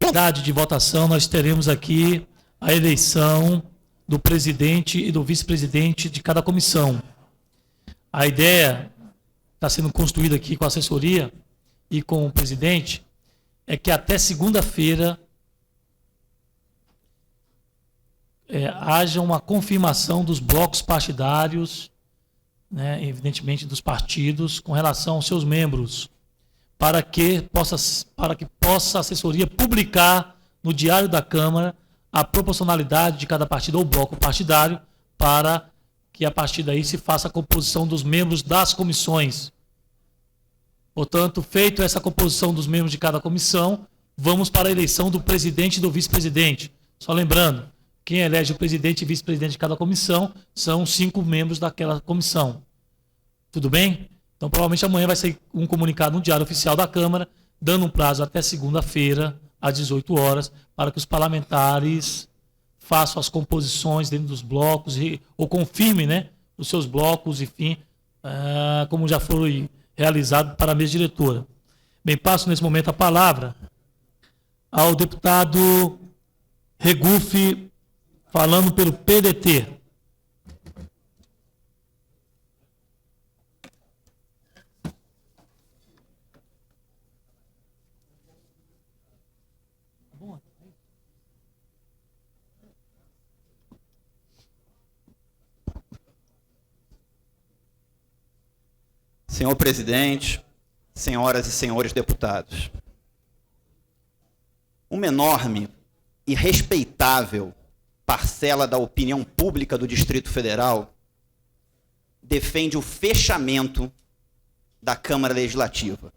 modalidade de votação, nós teremos aqui a eleição do presidente e do vice-presidente de cada comissão. A ideia está sendo construída aqui com a assessoria e com o presidente é que até segunda-feira haja uma confirmação dos blocos partidários, né, evidentemente dos partidos, com relação aos seus membros, para que possa a assessoria publicar no Diário da Câmara a proporcionalidade de cada partido ou bloco partidário, para que a partir daí se faça a composição dos membros das comissões. Portanto, feito essa composição dos membros de cada comissão, vamos para a eleição do presidente e do vice-presidente. Só lembrando, quem elege o presidente e vice-presidente de cada comissão são 5 membros daquela comissão. Tudo bem? Então, provavelmente amanhã vai sair um comunicado no Diário Oficial da Câmara, dando um prazo até segunda-feira, às 18 horas, para que os parlamentares façam as composições dentro dos blocos, ou confirmem, né, os seus blocos, enfim, como já foi realizado para a mesa diretora. Bem, passo nesse momento a palavra ao deputado Regufe, falando pelo PDT. Senhor presidente, senhoras e senhores deputados, uma enorme e respeitável parcela da opinião pública do Distrito Federal defende o fechamento da Câmara Legislativa.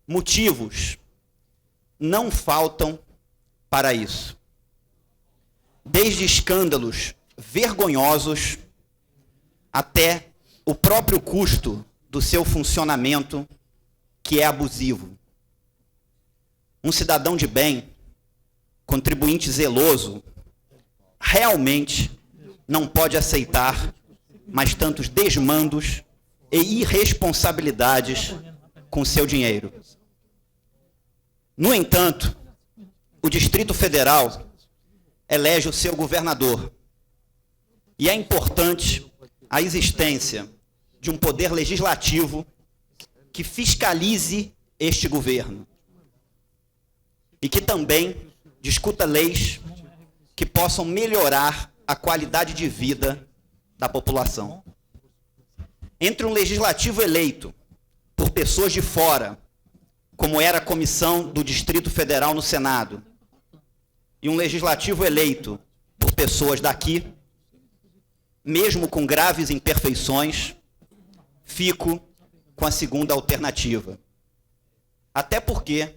Motivos não faltam para isso. Desde escândalos vergonhosos até o próprio custo do seu funcionamento, que é abusivo. Um cidadão de bem, contribuinte zeloso, realmente não pode aceitar mais tantos desmandos e irresponsabilidades com seu dinheiro. No entanto, o Distrito Federal elege o seu governador. E é importante a existência de um poder legislativo que fiscalize este governo e que também discuta leis que possam melhorar a qualidade de vida da população. Entre um legislativo eleito por pessoas de fora, como era a comissão do Distrito Federal no Senado, e um legislativo eleito por pessoas daqui, mesmo com graves imperfeições, fico com a segunda alternativa. Até porque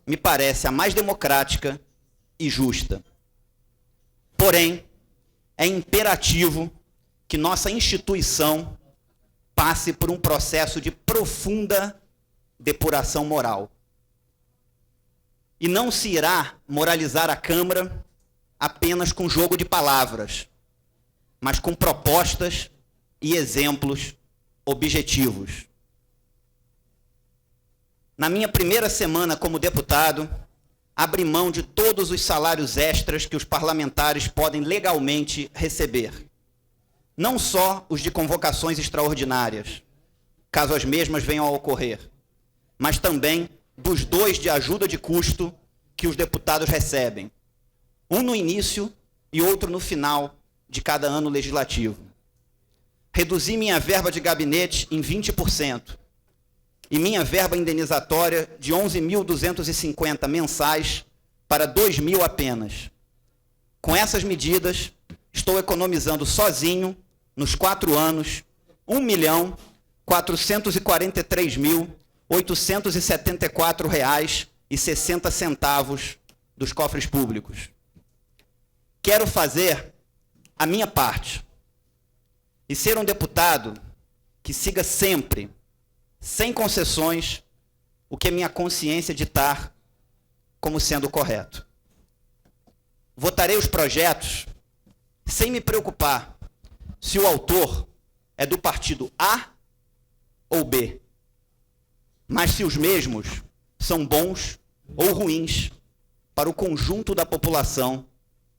me parece a mais democrática e justa. Porém, é imperativo que nossa instituição passe por um processo de profunda depuração moral. E não se irá moralizar a Câmara apenas com jogo de palavras, mas com propostas e exemplos objetivos. Na minha primeira semana como deputado, abri mão de todos os salários extras que os parlamentares podem legalmente receber. Não só os de convocações extraordinárias, caso as mesmas venham a ocorrer, mas também dos 2 de ajuda de custo que os deputados recebem, um no início e outro no final de cada ano legislativo. Reduzi minha verba de gabinete em 20% e minha verba indenizatória de 11.250 mensais para 2.000 apenas. Com essas medidas, estou economizando sozinho, nos 4 anos, R$ 1.443.874,60 dos cofres públicos. Quero fazer a minha parte e ser um deputado que siga sempre, sem concessões, o que minha consciência ditar como sendo correto. Votarei os projetos sem me preocupar se o autor é do partido A ou B, mas se os mesmos são bons ou ruins para o conjunto da população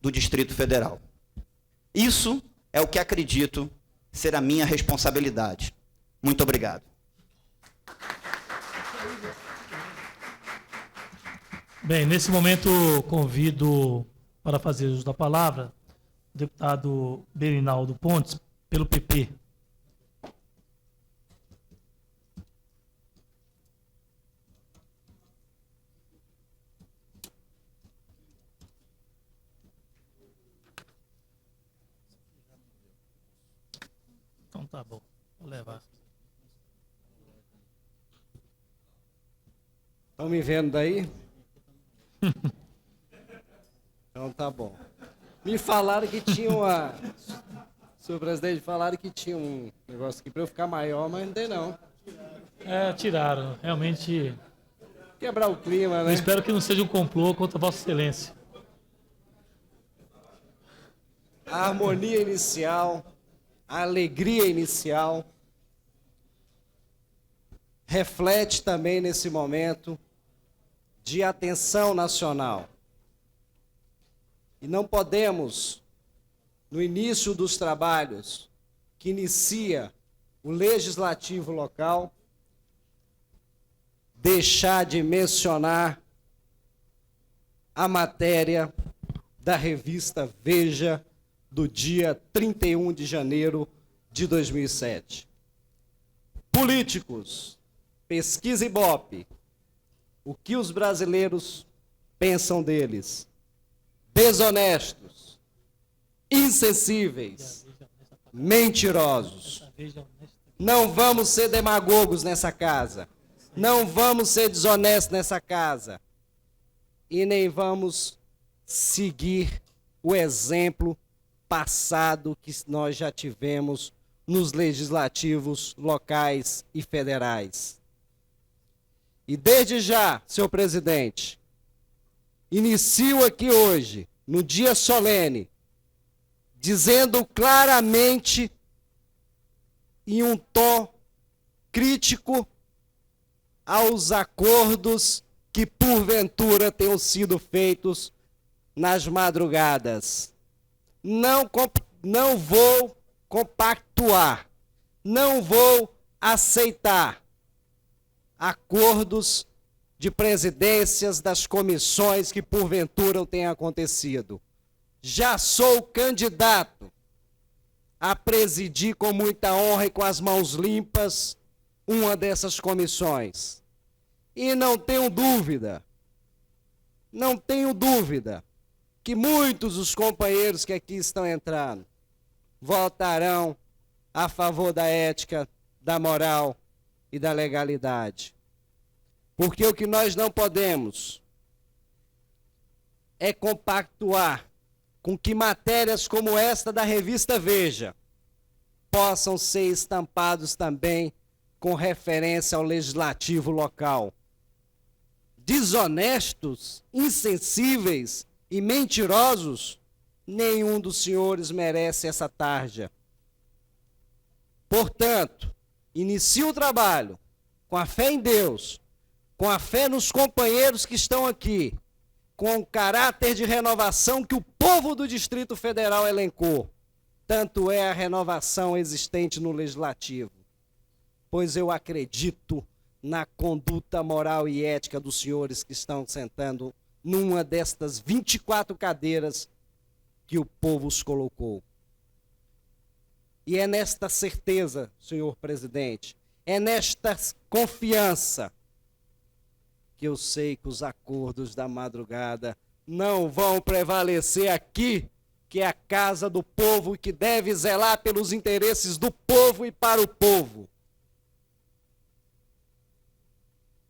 do Distrito Federal. Isso é o que acredito ser a minha responsabilidade. Muito obrigado. Bem, nesse momento convido para fazer uso da palavra o deputado Berinaldo Pontes, pelo PP. Então tá bom, vou levar. Estão me vendo daí? Então tá bom. Me falaram que tinha uma... Senhor presidente, falaram que tinha um negócio aqui para eu ficar maior, mas não tem não. Tiraram, realmente. Quebrar o clima, né? Eu espero que não seja um complô contra Vossa Excelência. A harmonia inicial, a alegria inicial, reflete também nesse momento de atenção nacional. E não podemos, no início dos trabalhos que inicia o legislativo local, deixar de mencionar a matéria da revista Veja do dia 31 de janeiro de 2007. Políticos, pesquisa Ibope, o que os brasileiros pensam deles? Desonestos, insensíveis, mentirosos. Não vamos ser demagogos nessa casa. Não vamos ser desonestos nessa casa. E nem vamos seguir o exemplo passado que nós já tivemos nos legislativos locais e federais. E desde já, senhor presidente, inicio aqui hoje, no dia solene, dizendo claramente, em um tom crítico, aos acordos que porventura tenham sido feitos nas madrugadas. Não vou compactuar, não vou aceitar acordos de presidências das comissões que porventura tenham acontecido. Já sou candidato a presidir com muita honra e com as mãos limpas uma dessas comissões. E não tenho dúvida que muitos dos companheiros que aqui estão entrando votarão a favor da ética, da moral e da legalidade. Porque o que nós não podemos é compactuar com que matérias como esta da revista Veja possam ser estampados também com referência ao legislativo local. Desonestos, insensíveis e mentirosos, nenhum dos senhores merece essa tarja. Portanto, inicio o trabalho com a fé em Deus, com a fé nos companheiros que estão aqui, com o caráter de renovação que o povo do Distrito Federal elencou. Tanto é a renovação existente no Legislativo. Pois eu acredito na conduta moral e ética dos senhores que estão sentando numa destas 24 cadeiras que o povo os colocou. E é nesta certeza, senhor presidente, é nesta confiança que eu sei que os acordos da madrugada não vão prevalecer aqui, que é a casa do povo e que deve zelar pelos interesses do povo e para o povo.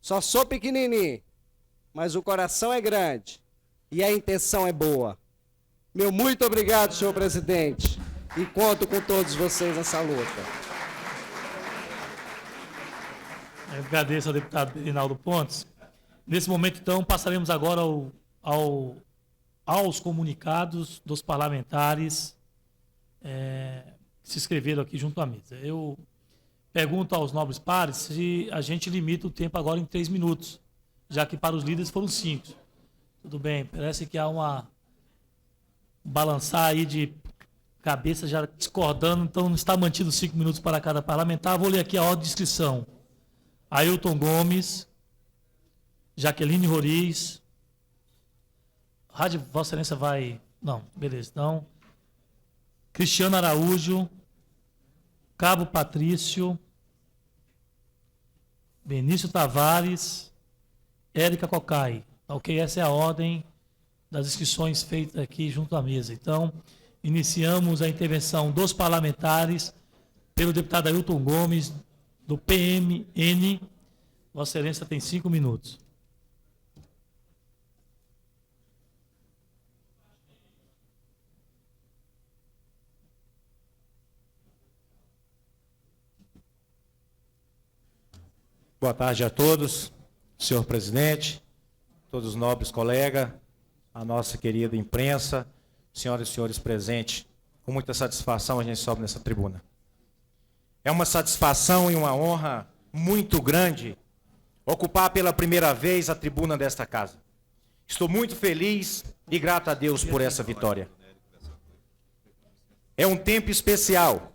Só sou pequenininho, mas o coração é grande e a intenção é boa. Meu muito obrigado, senhor presidente, e conto com todos vocês nessa luta. Eu agradeço ao deputado Berinaldo Pontes. Nesse momento, então, passaremos agora aos comunicados dos parlamentares que se inscreveram aqui junto à mesa. Eu pergunto aos nobres pares se a gente limita o tempo agora em 3 minutos, já que para os líderes foram 5. Tudo bem, parece que há uma balançar aí de cabeça já discordando, então não está mantido 5 minutos para cada parlamentar. Vou ler aqui a ordem de inscrição. Ailton Gomes, Jaqueline Roriz, Rádio Vossa Excelência vai... Não, beleza, então... Cristiano Araújo, Cabo Patrício, Benício Tavares, Érica Cocai. Ok, essa é a ordem das inscrições feitas aqui junto à mesa. Então, iniciamos a intervenção dos parlamentares pelo deputado Ailton Gomes, do PMN. Vossa Excelência tem 5 minutos. Boa tarde a todos, senhor presidente, todos os nobres colegas, a nossa querida imprensa, senhoras e senhores presentes. Com muita satisfação a gente sobe nessa tribuna. É uma satisfação e uma honra muito grande ocupar pela primeira vez a tribuna desta casa. Estou muito feliz e grato a Deus por essa vitória. É um tempo especial.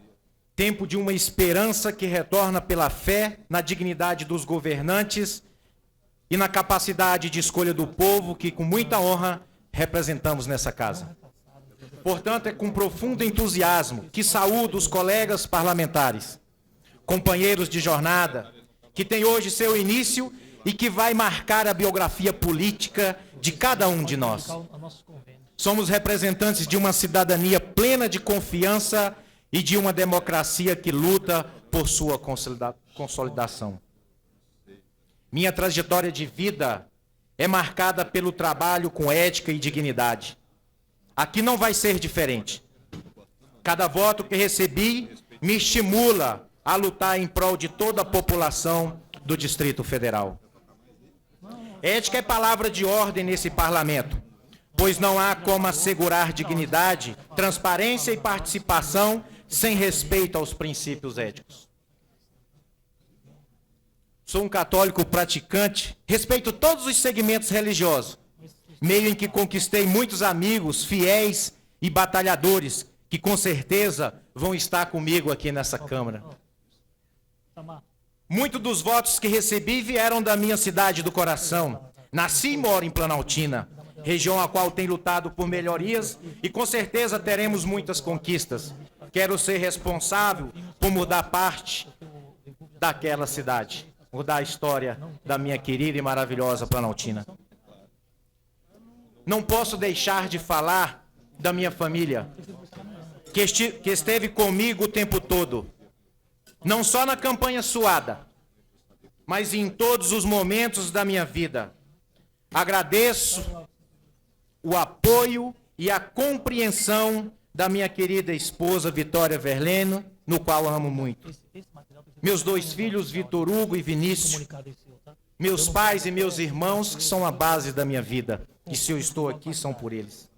Tempo de uma esperança que retorna pela fé na dignidade dos governantes e na capacidade de escolha do povo que, com muita honra, representamos nessa casa. Portanto, é com profundo entusiasmo que saúdo os colegas parlamentares, companheiros de jornada, que tem hoje seu início e que vai marcar a biografia política de cada um de nós. Somos representantes de uma cidadania plena de confiança e de uma democracia que luta por sua consolidação. Minha trajetória de vida é marcada pelo trabalho com ética e dignidade. Aqui não vai ser diferente. Cada voto que recebi me estimula a lutar em prol de toda a população do Distrito Federal. Ética é palavra de ordem nesse parlamento, pois não há como assegurar dignidade, transparência e participação sem respeito aos princípios éticos. Sou um católico praticante, respeito todos os segmentos religiosos, meio em que conquistei muitos amigos fiéis e batalhadores, que com certeza vão estar comigo aqui nessa Câmara. Muitos dos votos que recebi vieram da minha cidade do coração. Nasci e moro em Planaltina, região a qual tenho lutado por melhorias e com certeza teremos muitas conquistas. Quero ser responsável por mudar parte daquela cidade, mudar a história da minha querida e maravilhosa Planaltina. Não posso deixar de falar da minha família, que esteve comigo o tempo todo, não só na campanha suada, mas em todos os momentos da minha vida. Agradeço o apoio e a compreensão da minha querida esposa Vitória Verleno, no qual amo muito. Meus 2 filhos, Vitor Hugo e Vinícius, meus pais e meus irmãos, que são a base da minha vida. E se eu estou aqui, são por eles.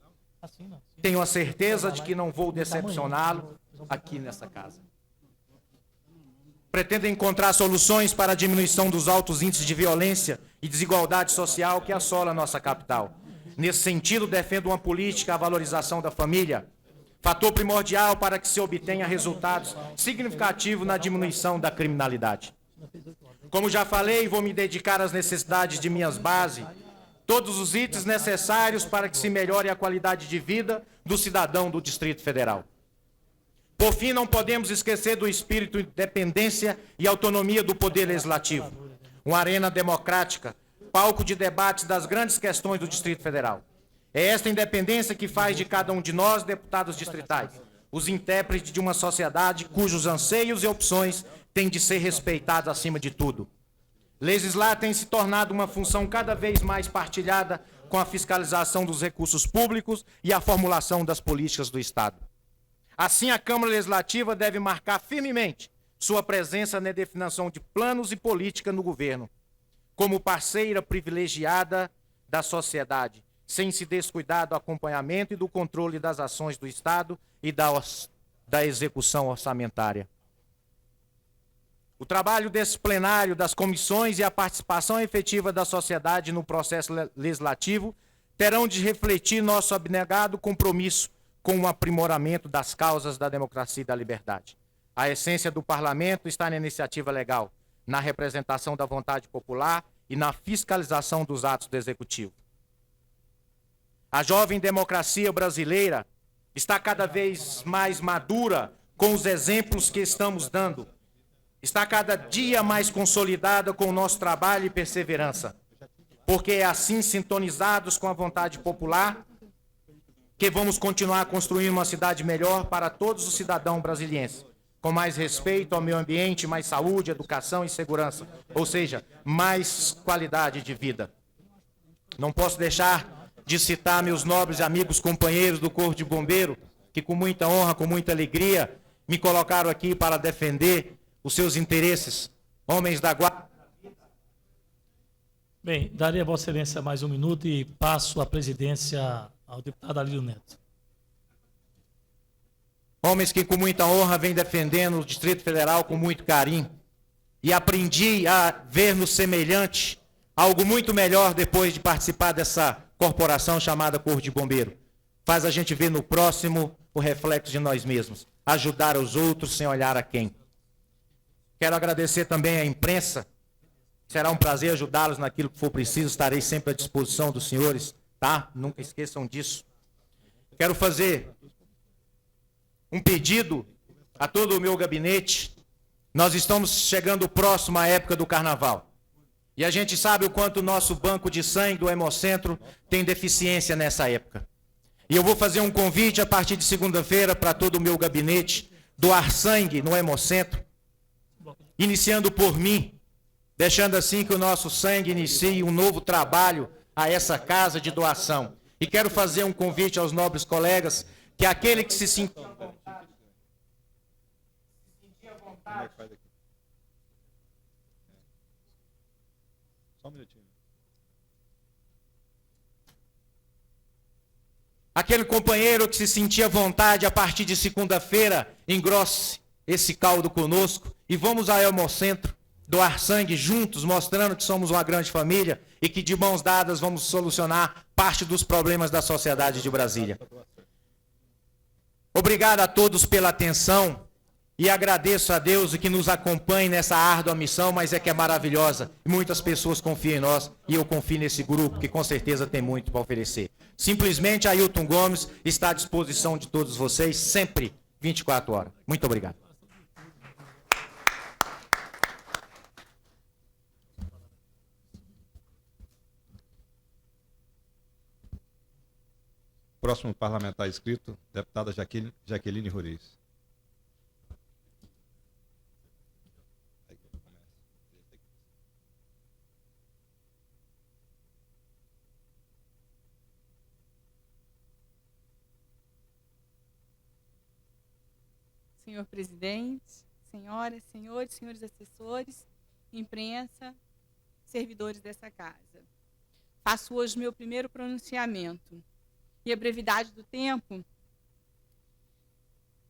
Tenho a certeza de que não vou decepcioná-lo aqui nessa casa. Pretendo encontrar soluções para a diminuição dos altos índices de violência e desigualdade social que assola a nossa capital. Nesse sentido, defendo uma política à valorização da família, fator primordial para que se obtenha resultados significativos na diminuição da criminalidade. Como já falei, vou me dedicar às necessidades de minhas bases, todos os itens necessários para que se melhore a qualidade de vida do cidadão do Distrito Federal. Por fim, não podemos esquecer do espírito de independência e autonomia do Poder Legislativo, uma arena democrática, palco de debates das grandes questões do Distrito Federal. É esta independência que faz de cada um de nós, deputados distritais, os intérpretes de uma sociedade cujos anseios e opções têm de ser respeitados acima de tudo. Legislar tem se tornado uma função cada vez mais partilhada com a fiscalização dos recursos públicos e a formulação das políticas do Estado. Assim, a Câmara Legislativa deve marcar firmemente sua presença na definição de planos e política no governo, como parceira privilegiada da sociedade, sem se descuidar do acompanhamento e do controle das ações do Estado e da execução orçamentária. O trabalho desse plenário, das comissões e a participação efetiva da sociedade no processo legislativo terão de refletir nosso abnegado compromisso com o aprimoramento das causas da democracia e da liberdade. A essência do parlamento está na iniciativa legal, na representação da vontade popular e na fiscalização dos atos do executivo. A jovem democracia brasileira está cada vez mais madura com os exemplos que estamos dando. Está cada dia mais consolidada com o nosso trabalho e perseverança. Porque é assim, sintonizados com a vontade popular, que vamos continuar construindo uma cidade melhor para todos os cidadãos brasileiros, com mais respeito ao meio ambiente, mais saúde, educação e segurança, ou seja, mais qualidade de vida. Não posso deixar de citar meus nobres amigos, companheiros do Corpo de Bombeiro, que com muita honra, com muita alegria, me colocaram aqui para defender os seus interesses, homens da guarda. Bem, daria a Vossa Excelência mais um minuto e passo a presidência ao deputado Alírio Neto. Homens que com muita honra vêm defendendo o Distrito Federal com muito carinho. E aprendi a ver no semelhante algo muito melhor depois de participar dessa corporação chamada Corpo de Bombeiro. Faz a gente ver no próximo o reflexo de nós mesmos. Ajudar os outros sem olhar a quem. Quero agradecer também à imprensa. Será um prazer ajudá-los naquilo que for preciso. Estarei sempre à disposição dos senhores, tá? Nunca esqueçam disso. Quero fazer um pedido a todo o meu gabinete. Nós estamos chegando próximo à época do carnaval. E a gente sabe o quanto o nosso banco de sangue do Hemocentro tem deficiência nessa época. E eu vou fazer um convite a partir de segunda-feira para todo o meu gabinete doar sangue no Hemocentro, iniciando por mim, deixando assim que o nosso sangue inicie um novo trabalho a essa casa de doação. E quero fazer um convite aos nobres colegas, que aquele que se sentir à vontade... Só um minutinho. Aquele companheiro que se sentia à vontade, a partir de segunda-feira, engrosse esse caldo conosco e vamos ao Hemocentro doar sangue juntos, mostrando que somos uma grande família e que de mãos dadas vamos solucionar parte dos problemas da sociedade de Brasília. Obrigado a todos pela atenção e agradeço a Deus que nos acompanhe nessa árdua missão, mas é que é maravilhosa. Muitas pessoas confiam em nós e eu confio nesse grupo que com certeza tem muito para oferecer. Simplesmente Ailton Gomes está à disposição de todos vocês, sempre 24 horas. Muito obrigado. Próximo parlamentar inscrito, deputada Jaqueline Roriz. Senhor presidente, senhoras, senhores, senhores assessores, imprensa, servidores dessa casa. Faço hoje meu primeiro pronunciamento. E a brevidade do tempo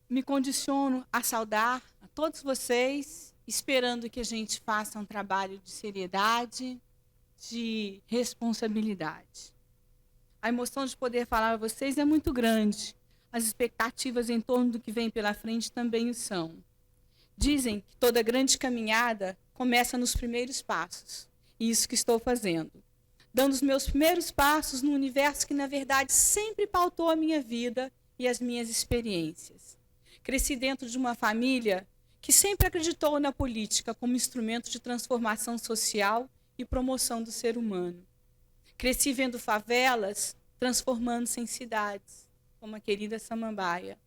me condiciono a saudar a todos vocês, esperando que a gente faça um trabalho de seriedade, de responsabilidade. A emoção de poder falar a vocês é muito grande. As expectativas em torno do que vem pela frente também o são. Dizem que toda grande caminhada começa nos primeiros passos. E isso que estou fazendo. Dando os meus primeiros passos no universo que, na verdade, sempre pautou a minha vida e as minhas experiências. Cresci dentro de uma família que sempre acreditou na política como instrumento de transformação social e promoção do ser humano. Cresci vendo favelas transformando-se em cidades, como a querida Samambaia.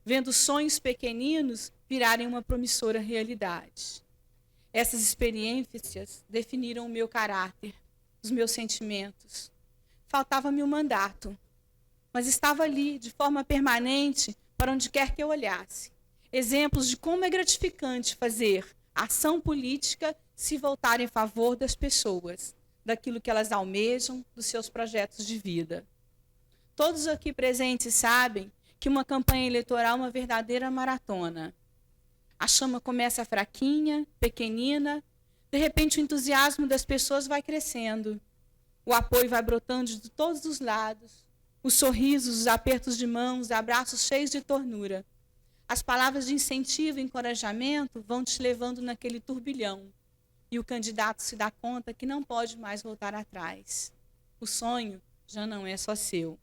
Vendo sonhos pequeninos virarem uma promissora realidade. Essas experiências definiram o meu caráter, os meus sentimentos. Faltava-me um mandato, mas estava ali, de forma permanente, para onde quer que eu olhasse. Exemplos de como é gratificante fazer ação política se voltar em favor das pessoas, daquilo que elas almejam, dos seus projetos de vida. Todos aqui presentes sabem que uma campanha eleitoral é uma verdadeira maratona. A chama começa fraquinha, pequenina, de repente o entusiasmo das pessoas vai crescendo. O apoio vai brotando de todos os lados. Os sorrisos, os apertos de mãos, abraços cheios de ternura. As palavras de incentivo e encorajamento vão te levando naquele turbilhão. E o candidato se dá conta que não pode mais voltar atrás. O sonho já não é só seu.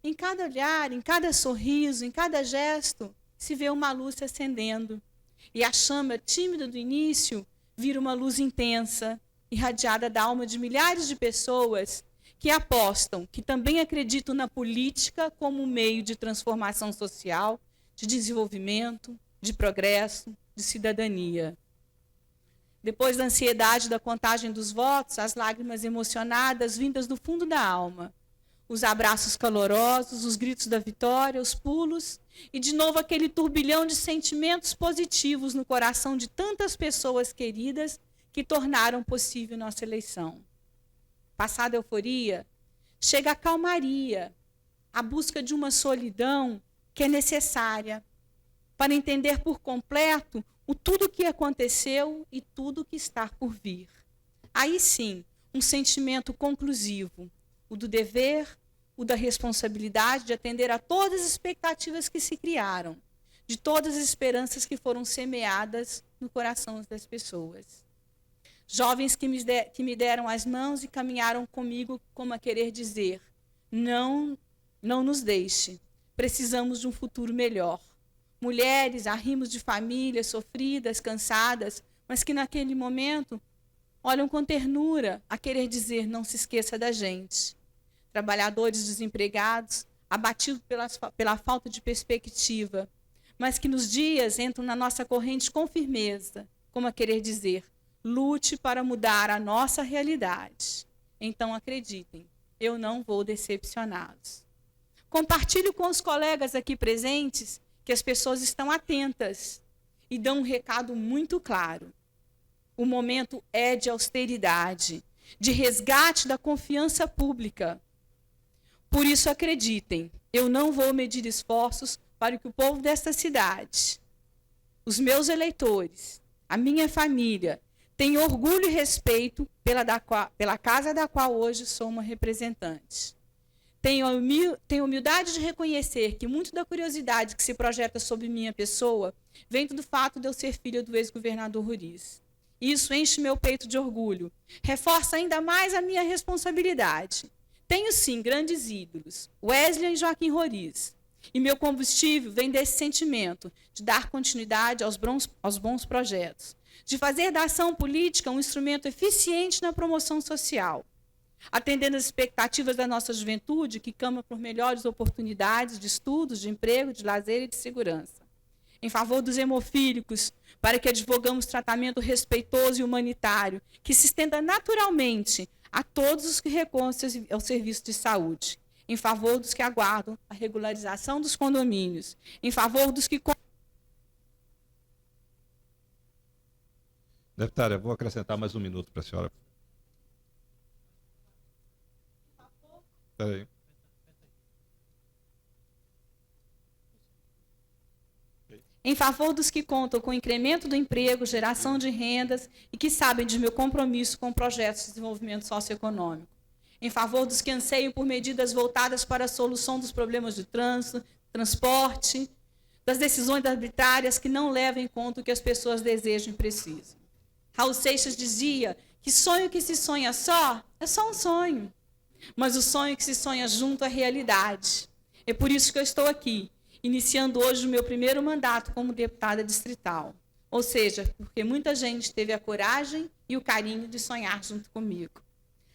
Em cada olhar, em cada sorriso, em cada gesto, se vê uma luz se acendendo. E a chama tímida do início vira uma luz intensa, irradiada da alma de milhares de pessoas que apostam, que também acreditam na política como um meio de transformação social, de desenvolvimento, de progresso, de cidadania. Depois da ansiedade da contagem dos votos, as lágrimas emocionadas vindas do fundo da alma, os abraços calorosos, os gritos da vitória, os pulos, e de novo aquele turbilhão de sentimentos positivos no coração de tantas pessoas queridas que tornaram possível nossa eleição. Passada a euforia, chega a calmaria, a busca de uma solidão que é necessária para entender por completo o tudo que aconteceu e tudo que está por vir. Aí sim, um sentimento conclusivo, o do dever, o da responsabilidade de atender a todas as expectativas que se criaram, de todas as esperanças que foram semeadas no coração das pessoas. Jovens que me deram as mãos e caminharam comigo como a querer dizer, não nos deixe, precisamos de um futuro melhor. Mulheres, arrimos de famílias sofridas, cansadas, mas que naquele momento olham com ternura a querer dizer, não se esqueça da gente. Trabalhadores desempregados, abatidos pela falta de perspectiva, mas que nos dias entram na nossa corrente com firmeza, como a querer dizer, lute para mudar a nossa realidade. Então acreditem, eu não vou decepcioná-los. Compartilho com os colegas aqui presentes que as pessoas estão atentas e dão um recado muito claro. O momento é de austeridade, de resgate da confiança pública. Por isso, acreditem, eu não vou medir esforços para que o povo desta cidade, os meus eleitores, a minha família, tenham orgulho e respeito pela casa da qual hoje sou uma representante. Tenho humildade de reconhecer que muito da curiosidade que se projeta sobre minha pessoa vem do fato de eu ser filha do ex-governador Roriz. Isso enche meu peito de orgulho, reforça ainda mais a minha responsabilidade. Tenho, sim, grandes ídolos, Wesley e Joaquim Roriz, e meu combustível vem desse sentimento de dar continuidade aos bons projetos, de fazer da ação política um instrumento eficiente na promoção social, atendendo às expectativas da nossa juventude, que clama por melhores oportunidades de estudos, de emprego, de lazer e de segurança. Em favor dos hemofílicos, para que advogamos tratamento respeitoso e humanitário, que se estenda naturalmente a todos os que recorram ao serviço de saúde. Em favor dos que aguardam a regularização dos condomínios. Em favor dos que... Deputada, eu vou acrescentar mais um minuto para a senhora. Espera aí. Em favor dos que contam com o incremento do emprego, geração de rendas e que sabem de meu compromisso com projetos de desenvolvimento socioeconômico. Em favor dos que anseiam por medidas voltadas para a solução dos problemas de trânsito, transporte, das decisões arbitrárias que não levam em conta o que as pessoas desejam e precisam. Raul Seixas dizia que sonho que se sonha só é só um sonho, mas o sonho que se sonha junto é realidade. É por isso que eu estou aqui, iniciando hoje o meu primeiro mandato como deputada distrital. Ou seja, porque muita gente teve a coragem e o carinho de sonhar junto comigo.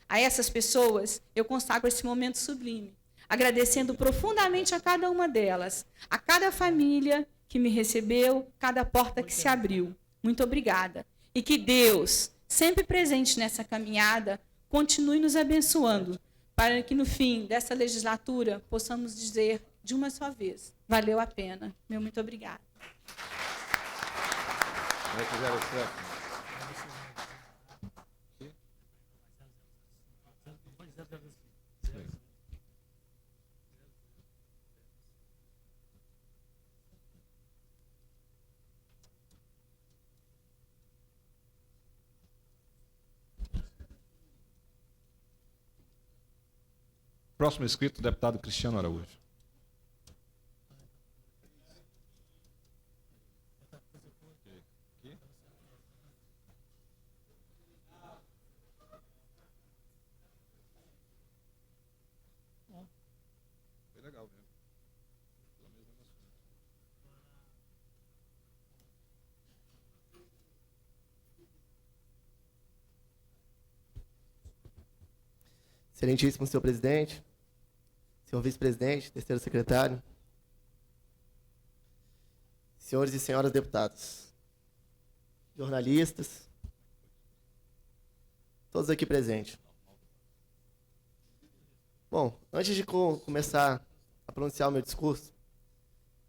A essas pessoas, eu consagro esse momento sublime, agradecendo profundamente a cada uma delas, a cada família que me recebeu, cada porta que se abriu. Muito obrigada. E que Deus, sempre presente nessa caminhada, continue nos abençoando, para que no fim dessa legislatura possamos dizer de uma só vez, valeu a pena. Meu muito obrigada. Próximo inscrito, deputado Cristiano Araújo. Foi legal mesmo. Excelentíssimo senhor presidente, senhor vice-presidente, terceiro secretário, senhores e senhoras deputados, jornalistas, todos aqui presentes. Bom, antes de começar a pronunciar o meu discurso,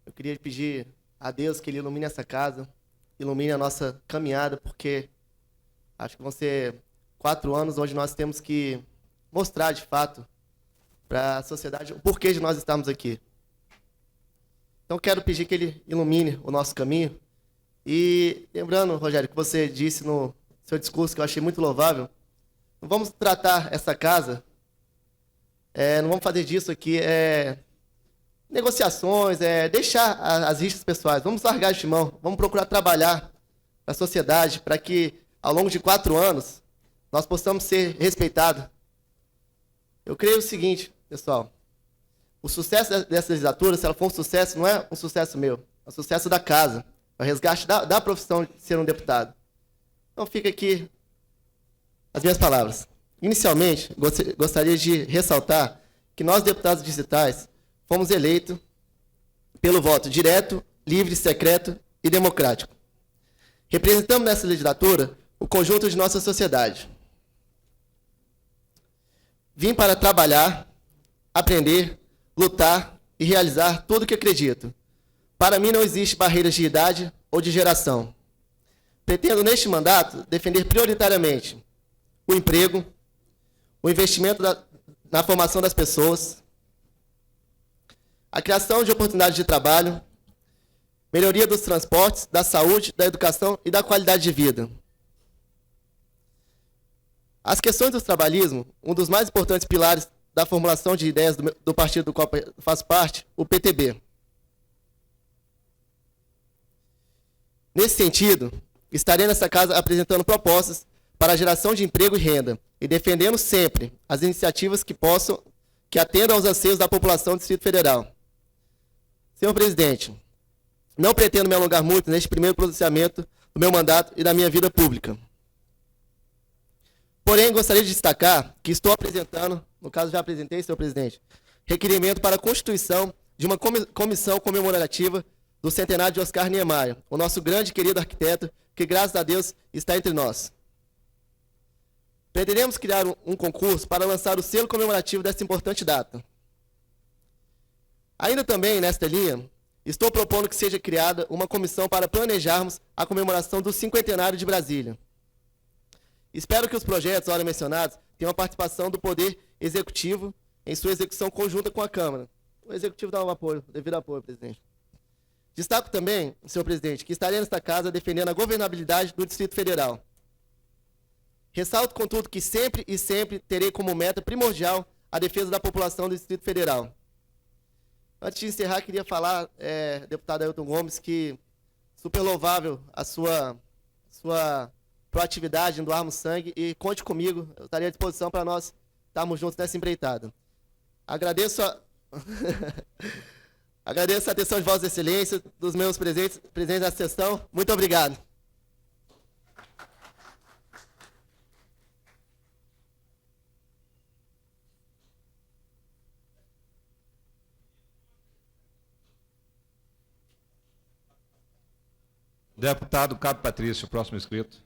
eu queria pedir a Deus que Ele ilumine essa casa, ilumine a nossa caminhada, porque acho que vão ser 4 anos onde nós temos que mostrar, de fato, para a sociedade o porquê de nós estarmos aqui. Então, quero pedir que Ele ilumine o nosso caminho. E, lembrando, Rogério, que você disse no seu discurso, que eu achei muito louvável, não vamos tratar essa casa, não vamos fazer disso aqui negociações, deixar as rixas pessoais. Vamos largar de mão, vamos procurar trabalhar para a sociedade, para que, ao longo de 4 anos, nós possamos ser respeitados. Eu creio o seguinte, pessoal, o sucesso dessa legislatura, se ela for um sucesso, não é um sucesso meu, é um sucesso da casa, é o resgate da profissão de ser um deputado. Então fica aqui as minhas palavras. Inicialmente, gostaria de ressaltar que nós, deputados distritais, fomos eleitos pelo voto direto, livre, secreto e democrático. Representamos nessa legislatura o conjunto de nossa sociedade. Vim para trabalhar, aprender, lutar e realizar tudo o que acredito. Para mim não existe barreiras de idade ou de geração. Pretendo, neste mandato, defender prioritariamente o emprego, o investimento na formação das pessoas, a criação de oportunidades de trabalho, melhoria dos transportes, da saúde, da educação e da qualidade de vida. As questões do trabalhismo, um dos mais importantes pilares da formulação de ideias do partido do qual faço parte, o PTB. Nesse sentido, estarei nessa casa apresentando propostas para a geração de emprego e renda e defendendo sempre as iniciativas que atendam aos anseios da população do Distrito Federal. Senhor presidente, não pretendo me alongar muito neste primeiro pronunciamento do meu mandato e da minha vida pública. Porém, gostaria de destacar que estou apresentando, no caso já apresentei, senhor presidente, requerimento para a constituição de uma comissão comemorativa do centenário de Oscar Niemeyer, o nosso grande e querido arquiteto, que, graças a Deus, está entre nós. Pretendemos criar um concurso para lançar o selo comemorativo dessa importante data. Ainda também, nesta linha, estou propondo que seja criada uma comissão para planejarmos a comemoração do cinquentenário de Brasília. Espero que os projetos, ora mencionados, tenham a participação do Poder Executivo em sua execução conjunta com a Câmara. O Executivo dá o apoio, devido apoio, presidente. Destaco também, senhor presidente, que estarei nesta casa defendendo a governabilidade do Distrito Federal. Ressalto, contudo, que sempre e sempre terei como meta primordial a defesa da população do Distrito Federal. Antes de encerrar, queria falar, deputado Ailton Gomes, que super louvável a sua proatividade em doarmos sangue e conte comigo, eu estarei à disposição para nós estarmos juntos nessa empreitada. Agradeço Agradeço a atenção de Vossa Excelência, dos meus presentes na sessão. Muito obrigado. Deputado Cabo Patrício, próximo inscrito.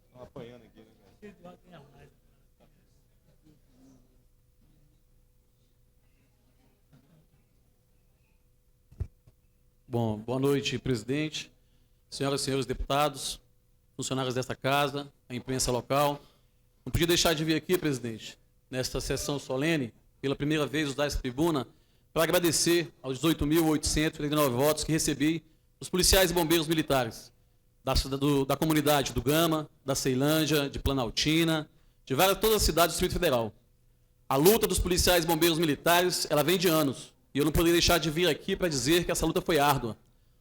Estão apanhando aqui, né? Bom, boa noite, presidente, senhoras e senhores deputados, funcionários desta casa, a imprensa local. Não podia deixar de vir aqui, presidente, nesta sessão solene, pela primeira vez usar essa tribuna, para agradecer aos 18.839 votos que recebi dos policiais e bombeiros militares da comunidade do Gama, da Ceilândia, de Planaltina, de todas as cidades do Distrito Federal. A luta dos policiais e bombeiros militares, ela vem de anos. E eu não poderia deixar de vir aqui para dizer que essa luta foi árdua.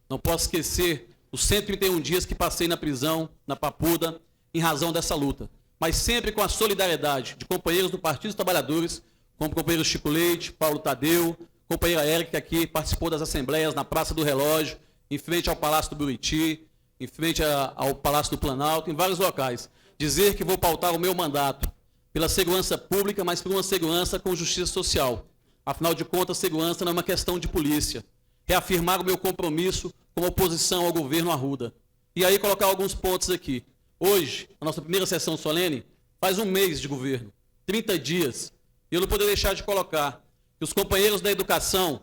Não posso esquecer os 131 dias que passei na prisão, na Papuda, em razão dessa luta. Mas sempre com a solidariedade de companheiros do Partido dos Trabalhadores, como o companheiro Chico Leite, Paulo Tadeu, companheira Érica, que aqui participou das assembleias na Praça do Relógio, em frente ao Palácio do Buriti, em frente ao Palácio do Planalto, em vários locais. Dizer que vou pautar o meu mandato pela segurança pública, mas por uma segurança com justiça social. Afinal de contas, segurança não é uma questão de polícia. Reafirmar o meu compromisso com oposição ao governo Arruda. E aí colocar alguns pontos aqui. Hoje, a nossa primeira sessão solene, faz um mês de governo, 30 dias. E eu não poderia deixar de colocar que os companheiros da educação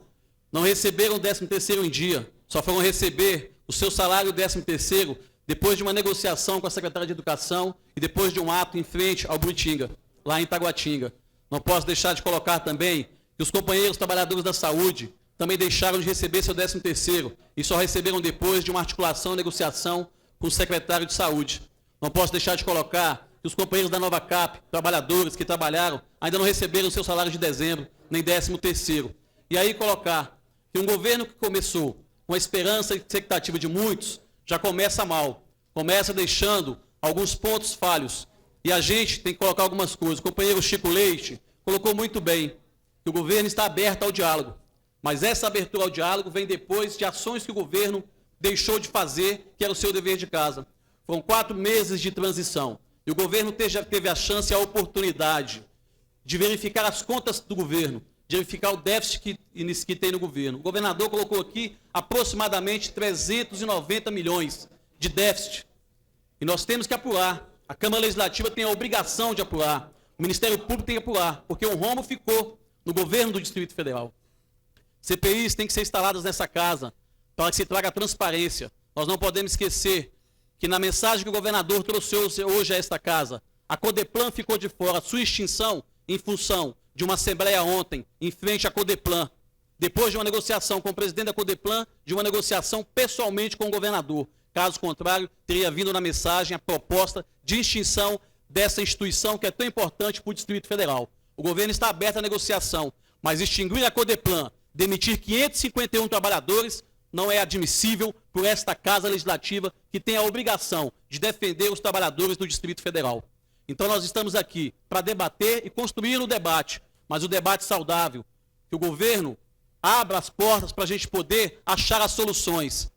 não receberam o 13º em dia, só foram receber o seu salário 13º depois de uma negociação com a secretária de Educação e depois de um ato em frente ao Buritinga, lá em Taguatinga. Não posso deixar de colocar também que os companheiros trabalhadores da saúde também deixaram de receber seu 13º e só receberam depois de uma articulação e negociação com o secretário de Saúde. Não posso deixar de colocar que os companheiros da Nova Cap, trabalhadores que trabalharam, ainda não receberam seu salário de dezembro, nem 13º. E aí colocar que um governo que começou com a esperança e expectativa de muitos, já começa mal. Começa deixando alguns pontos falhos. E a gente tem que colocar algumas coisas. O companheiro Chico Leite colocou muito bem que o governo está aberto ao diálogo. Mas essa abertura ao diálogo vem depois de ações que o governo deixou de fazer, que era o seu dever de casa. Foram 4 meses de transição. E o governo teve a chance e a oportunidade de verificar as contas do governo, de verificar o déficit que tem no governo. O governador colocou aqui aproximadamente 390 milhões de déficit. E nós temos que apurar. A Câmara Legislativa tem a obrigação de apurar. O Ministério Público tem que apurar, porque o rombo ficou no governo do Distrito Federal. CPIs têm que ser instaladas nessa casa para que se traga transparência. Nós não podemos esquecer que na mensagem que o governador trouxe hoje a esta casa, a Codeplan ficou de fora, sua extinção em função de uma assembleia ontem, em frente à Codeplan, depois de uma negociação com o presidente da Codeplan, de uma negociação pessoalmente com o governador. Caso contrário, teria vindo na mensagem a proposta de extinção dessa instituição que é tão importante para o Distrito Federal. O governo está aberto à negociação, mas extinguir a Codeplan, demitir 551 trabalhadores, não é admissível por esta Casa Legislativa que tem a obrigação de defender os trabalhadores do Distrito Federal. Então nós estamos aqui para debater e construir o debate, mas o debate saudável, que o governo abra as portas para a gente poder achar as soluções.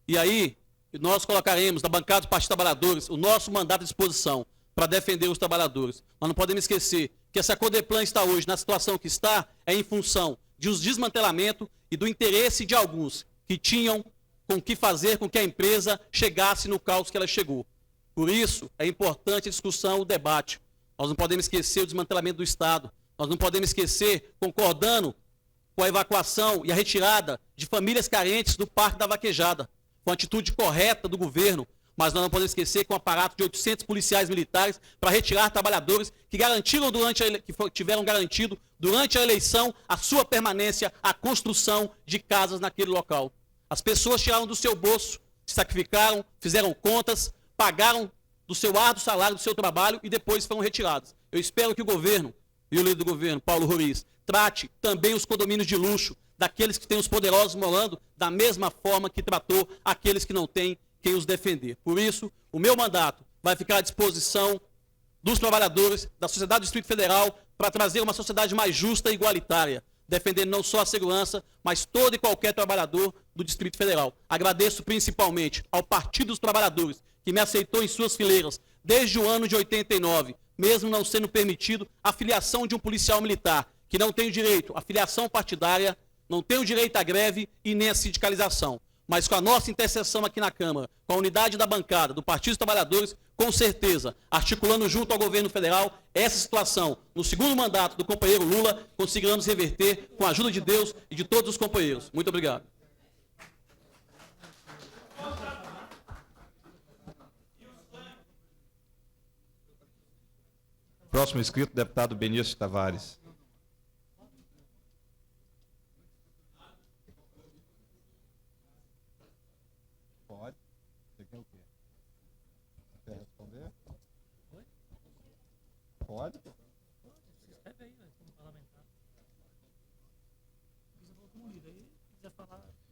E aí nós colocaremos na bancada dos Partidos Trabalhadores o nosso mandato à disposição para defender os trabalhadores. Nós não podemos esquecer que essa Codeplan está hoje na situação que está é em função de um desmantelamento e do interesse de alguns que tinham com que fazer com que a empresa chegasse no caos que ela chegou. Por isso, é importante a discussão, o debate. Nós não podemos esquecer o desmantelamento do Estado. Nós não podemos esquecer, concordando com a evacuação e a retirada de famílias carentes do Parque da Vaquejada. Foi uma atitude correta do governo, mas nós não podemos esquecer que um aparato de 800 policiais militares para retirar trabalhadores que tiveram garantido durante a eleição a sua permanência, a construção de casas naquele local. As pessoas tiraram do seu bolso, se sacrificaram, fizeram contas, pagaram do seu árduo salário, do seu trabalho e depois foram retirados. Eu espero que o governo, e o líder do governo, Paulo Roriz, trate também os condomínios de luxo, daqueles que têm os poderosos morando, da mesma forma que tratou aqueles que não têm quem os defender. Por isso, o meu mandato vai ficar à disposição dos trabalhadores, da sociedade do Distrito Federal, para trazer uma sociedade mais justa e igualitária, defendendo não só a segurança, mas todo e qualquer trabalhador do Distrito Federal. Agradeço principalmente ao Partido dos Trabalhadores, que me aceitou em suas fileiras desde o ano de 89, mesmo não sendo permitido a filiação de um policial militar, que não tem o direito à filiação partidária, não tem o direito à greve e nem à sindicalização. Mas com a nossa intercessão aqui na Câmara, com a unidade da bancada do Partido dos Trabalhadores, com certeza, articulando junto ao governo federal, essa situação, no segundo mandato do companheiro Lula, conseguiremos reverter com a ajuda de Deus e de todos os companheiros. Muito obrigado. Próximo inscrito, deputado Benício Tavares. Pode. Você quer o quê? Quer responder?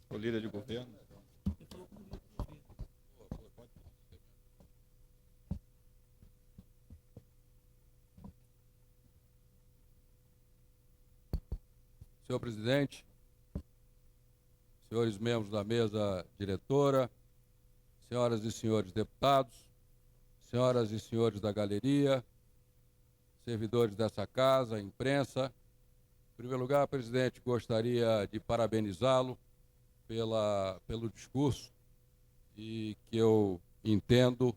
O líder de governo. Senhor presidente, senhores membros da mesa diretora, senhoras e senhores deputados, senhoras e senhores da galeria, servidores dessa casa, imprensa. Em primeiro lugar, presidente, gostaria de parabenizá-lo pelo discurso e que eu entendo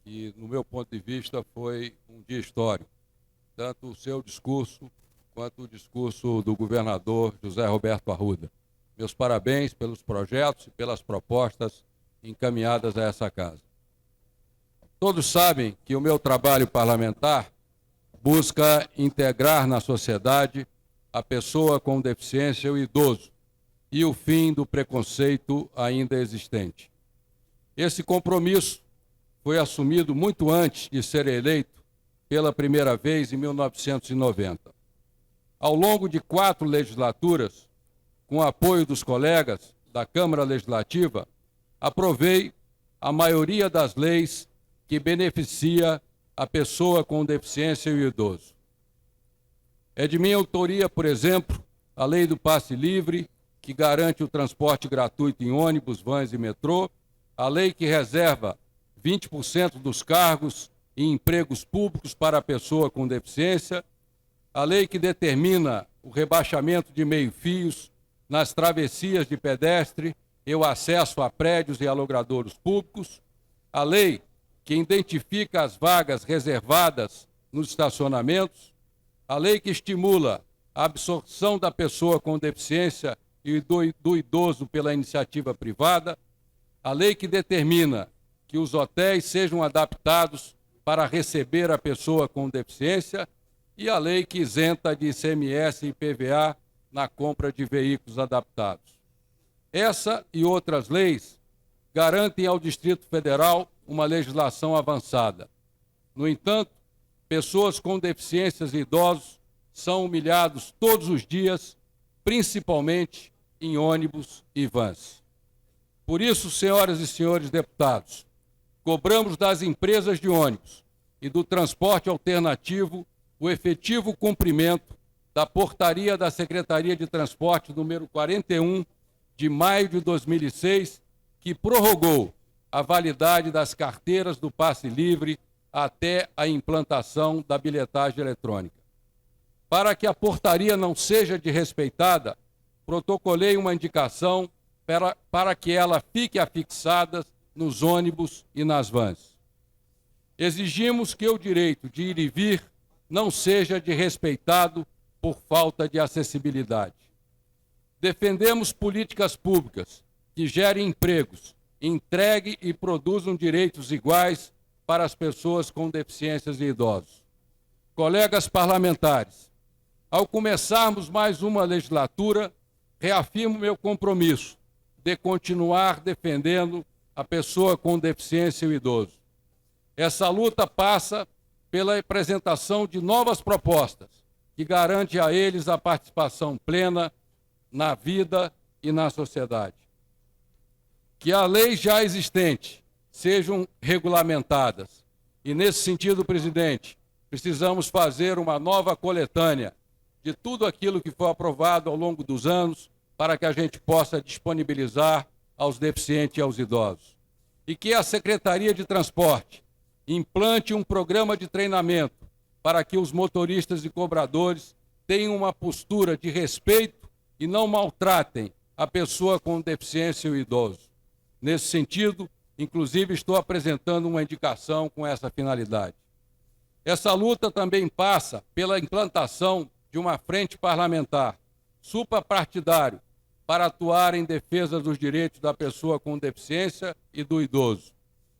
que, no meu ponto de vista, foi um dia histórico. Tanto o seu discurso quanto o discurso do governador José Roberto Arruda. Meus parabéns pelos projetos e pelas propostas encaminhadas a essa casa. Todos sabem que o meu trabalho parlamentar busca integrar na sociedade a pessoa com deficiência e o idoso e o fim do preconceito ainda existente. Esse compromisso foi assumido muito antes de ser eleito pela primeira vez em 1990. Ao longo de 4 legislaturas, com o apoio dos colegas da Câmara Legislativa, aprovei a maioria das leis que beneficia a pessoa com deficiência e o idoso. É de minha autoria, por exemplo, a Lei do Passe Livre, que garante o transporte gratuito em ônibus, vans e metrô, a lei que reserva 20% dos cargos e empregos públicos para a pessoa com deficiência, a lei que determina o rebaixamento de meio-fios nas travessias de pedestre e o acesso a prédios e a logradouros públicos, a lei que identifica as vagas reservadas nos estacionamentos, a lei que estimula a absorção da pessoa com deficiência e do idoso pela iniciativa privada, a lei que determina que os hotéis sejam adaptados para receber a pessoa com deficiência e a lei que isenta de ICMS e IPVA na compra de veículos adaptados. Essa e outras leis garantem ao Distrito Federal uma legislação avançada. No entanto, pessoas com deficiências e idosos são humilhados todos os dias, principalmente em ônibus e vans. Por isso, senhoras e senhores deputados, cobramos das empresas de ônibus e do transporte alternativo o efetivo cumprimento da portaria da Secretaria de Transporte número 41, de maio de 2006, que prorrogou a validade das carteiras do passe livre até a implantação da bilhetagem eletrônica. Para que a portaria não seja desrespeitada, protocolei uma indicação para que ela fique afixada nos ônibus e nas vans. Exigimos que o direito de ir e vir não seja desrespeitado por falta de acessibilidade. Defendemos políticas públicas que gerem empregos, entreguem e produzam direitos iguais para as pessoas com deficiências e idosos. Colegas parlamentares, ao começarmos mais uma legislatura, reafirmo meu compromisso de continuar defendendo a pessoa com deficiência e o idoso. Essa luta passa pela apresentação de novas propostas que garantem a eles a participação plena na vida e na sociedade. Que as leis já existentes sejam regulamentadas. E, nesse sentido, presidente, precisamos fazer uma nova coletânea de tudo aquilo que foi aprovado ao longo dos anos para que a gente possa disponibilizar aos deficientes e aos idosos. E que a Secretaria de Transporte implante um programa de treinamento para que os motoristas e cobradores tenham uma postura de respeito e não maltratem a pessoa com deficiência e o idoso. Nesse sentido, inclusive, estou apresentando uma indicação com essa finalidade. Essa luta também passa pela implantação de uma frente parlamentar suprapartidário para atuar em defesa dos direitos da pessoa com deficiência e do idoso,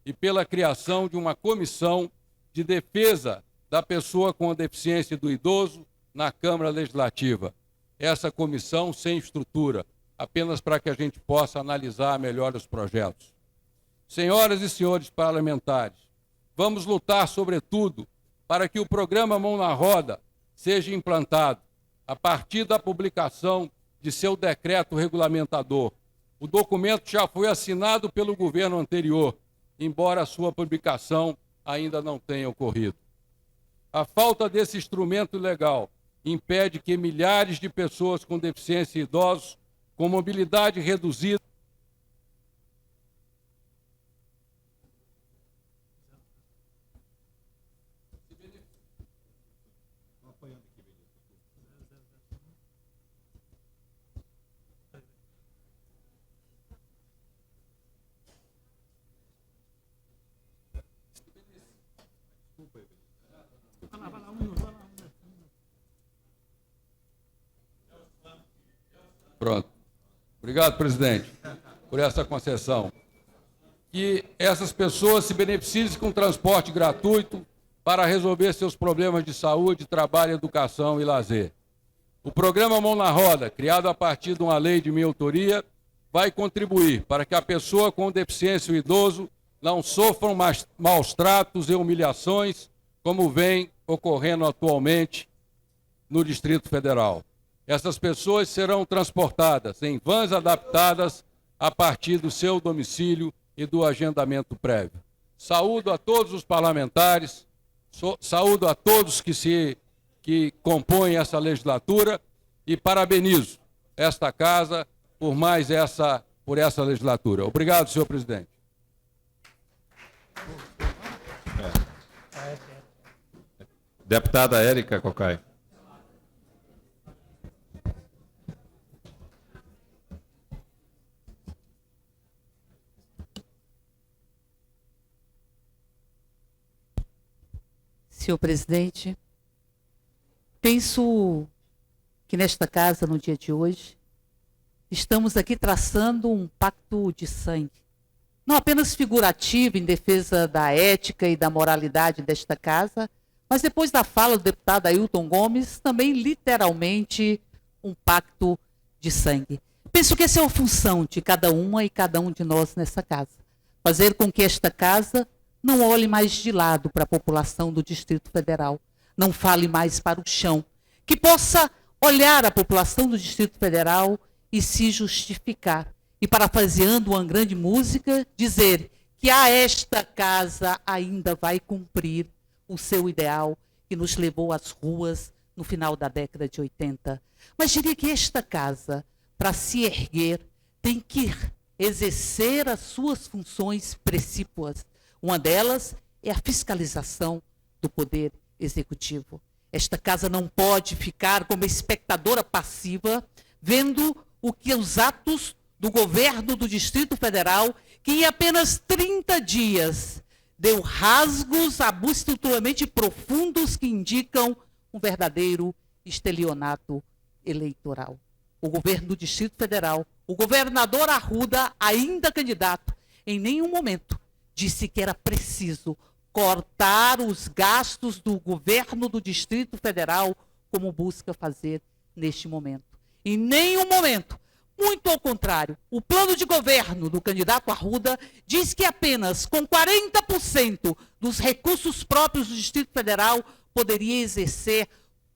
e pela criação de uma comissão de defesa da pessoa com deficiência e do idoso na Câmara Legislativa. Essa comissão sem estrutura, apenas para que a gente possa analisar melhor os projetos. Senhoras e senhores parlamentares, vamos lutar, sobretudo, para que o programa Mão na Roda seja implantado a partir da publicação de seu decreto regulamentador. O documento já foi assinado pelo governo anterior, embora a sua publicação ainda não tenha ocorrido. A falta desse instrumento legal impede que milhares de pessoas com deficiência e idosos com mobilidade reduzida Pronto. Obrigado, presidente, por essa concessão. Que essas pessoas se beneficiem com transporte gratuito para resolver seus problemas de saúde, trabalho, educação e lazer. O programa Mão na Roda, criado a partir de uma lei de minha autoria, vai contribuir para que a pessoa com deficiência e o idoso não sofram maus tratos e humilhações, como vem ocorrendo atualmente no Distrito Federal. Essas pessoas serão transportadas em vans adaptadas a partir do seu domicílio e do agendamento prévio. Saúdo a todos os parlamentares, saúdo a todos que compõem essa legislatura e parabenizo esta casa por essa legislatura. Obrigado, senhor presidente. Deputada Érica Cocai. Senhor presidente, penso que nesta casa, no dia de hoje, estamos aqui traçando um pacto de sangue, não apenas figurativo em defesa da ética e da moralidade desta casa, mas depois da fala do deputado Ailton Gomes, também literalmente um pacto de sangue. Penso que essa é a função de cada uma e cada um de nós nessa casa, fazer com que esta casa não olhe mais de lado para a população do Distrito Federal, não fale mais para o chão, que possa olhar a população do Distrito Federal e se justificar. E, parafraseando uma grande música, dizer que esta casa ainda vai cumprir o seu ideal que nos levou às ruas no final da década de 80. Mas diria que esta casa, para se erguer, tem que exercer as suas funções precípuas. Uma delas é a fiscalização do Poder Executivo. Esta casa não pode ficar como espectadora passiva, vendo o que os atos do governo do Distrito Federal, que em apenas 30 dias deu rasgos absolutamente profundos que indicam um verdadeiro estelionato eleitoral. O governo do Distrito Federal, o governador Arruda, ainda candidato, em nenhum momento disse que era preciso cortar os gastos do governo do Distrito Federal, como busca fazer neste momento. Em nenhum momento. Muito ao contrário, o plano de governo do candidato Arruda diz que apenas com 40% dos recursos próprios do Distrito Federal poderia exercer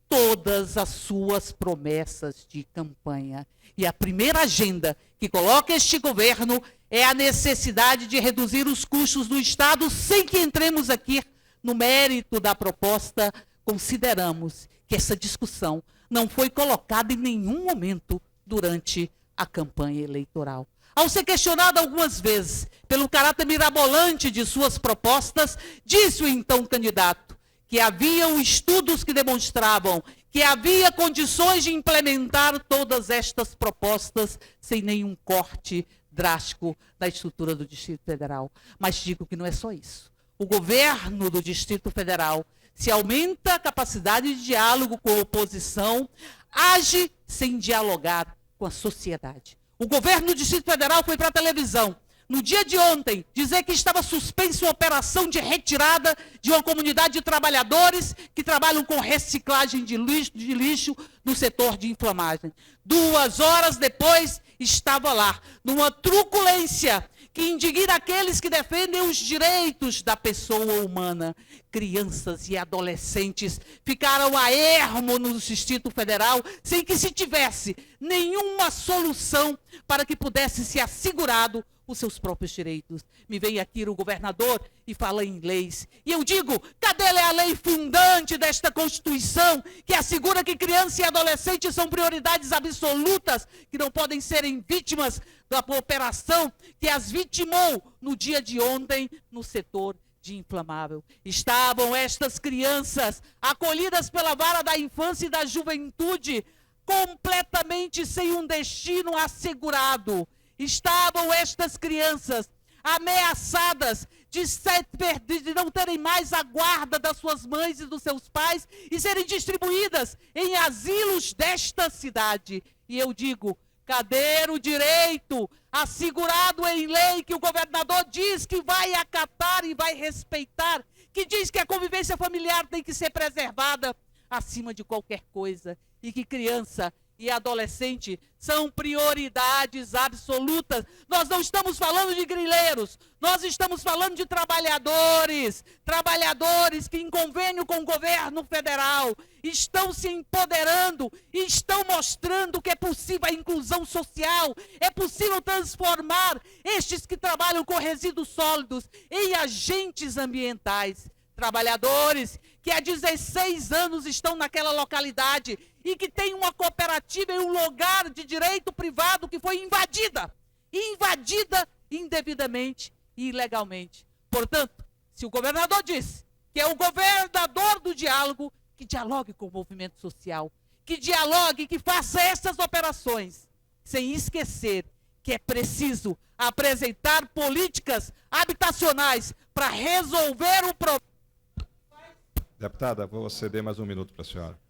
todas as suas promessas de campanha. E a primeira agenda que coloca este governo é a necessidade de reduzir os custos do Estado, sem que entremos aqui no mérito da proposta. Consideramos que essa discussão não foi colocada em nenhum momento durante a campanha eleitoral. Ao ser questionado algumas vezes pelo caráter mirabolante de suas propostas, disse o então candidato que haviam estudos que demonstravam que havia condições de implementar todas estas propostas sem nenhum corte drástico na estrutura do Distrito Federal. Mas digo que não é só isso. O governo do Distrito Federal, se aumenta a capacidade de diálogo com a oposição, age sem dialogar com a sociedade. O governo do Distrito Federal foi para a televisão, no dia de ontem, dizer que estava suspensa uma operação de retirada de uma comunidade de trabalhadores que trabalham com reciclagem de lixo no setor de inflamagem. 2 horas depois, estava lá, numa truculência que indigna aqueles que defendem os direitos da pessoa humana. Crianças e adolescentes ficaram a ermo no Distrito Federal sem que se tivesse nenhuma solução para que pudesse ser assegurado os seus próprios direitos. Me vem aqui o governador e fala em leis. E eu digo, cadê a lei fundante desta Constituição que assegura que crianças e adolescentes são prioridades absolutas, que não podem serem vítimas da operação que as vitimou no dia de ontem no setor de inflamável. Estavam estas crianças acolhidas pela vara da infância e da juventude, completamente sem um destino assegurado. Estavam estas crianças ameaçadas de não terem mais a guarda das suas mães e dos seus pais e serem distribuídas em asilos desta cidade. E eu digo, cadê o direito assegurado em lei que o governador diz que vai acatar e vai respeitar, que diz que a convivência familiar tem que ser preservada acima de qualquer coisa e que criança e adolescente são prioridades absolutas. Nós não estamos falando de grileiros, nós estamos falando de trabalhadores que em convênio com o governo federal estão se empoderando e estão mostrando que é possível a inclusão social, é possível transformar estes que trabalham com resíduos sólidos em agentes ambientais. Trabalhadores que há 16 anos estão naquela localidade e que tem uma cooperativa em um lugar de direito privado que foi invadida indevidamente e ilegalmente. Portanto, se o governador disse que é o governador do diálogo, que dialogue com o movimento social, que dialogue, que faça essas operações, sem esquecer que é preciso apresentar políticas habitacionais para resolver o problema. Deputada, vou ceder mais um minuto para a senhora.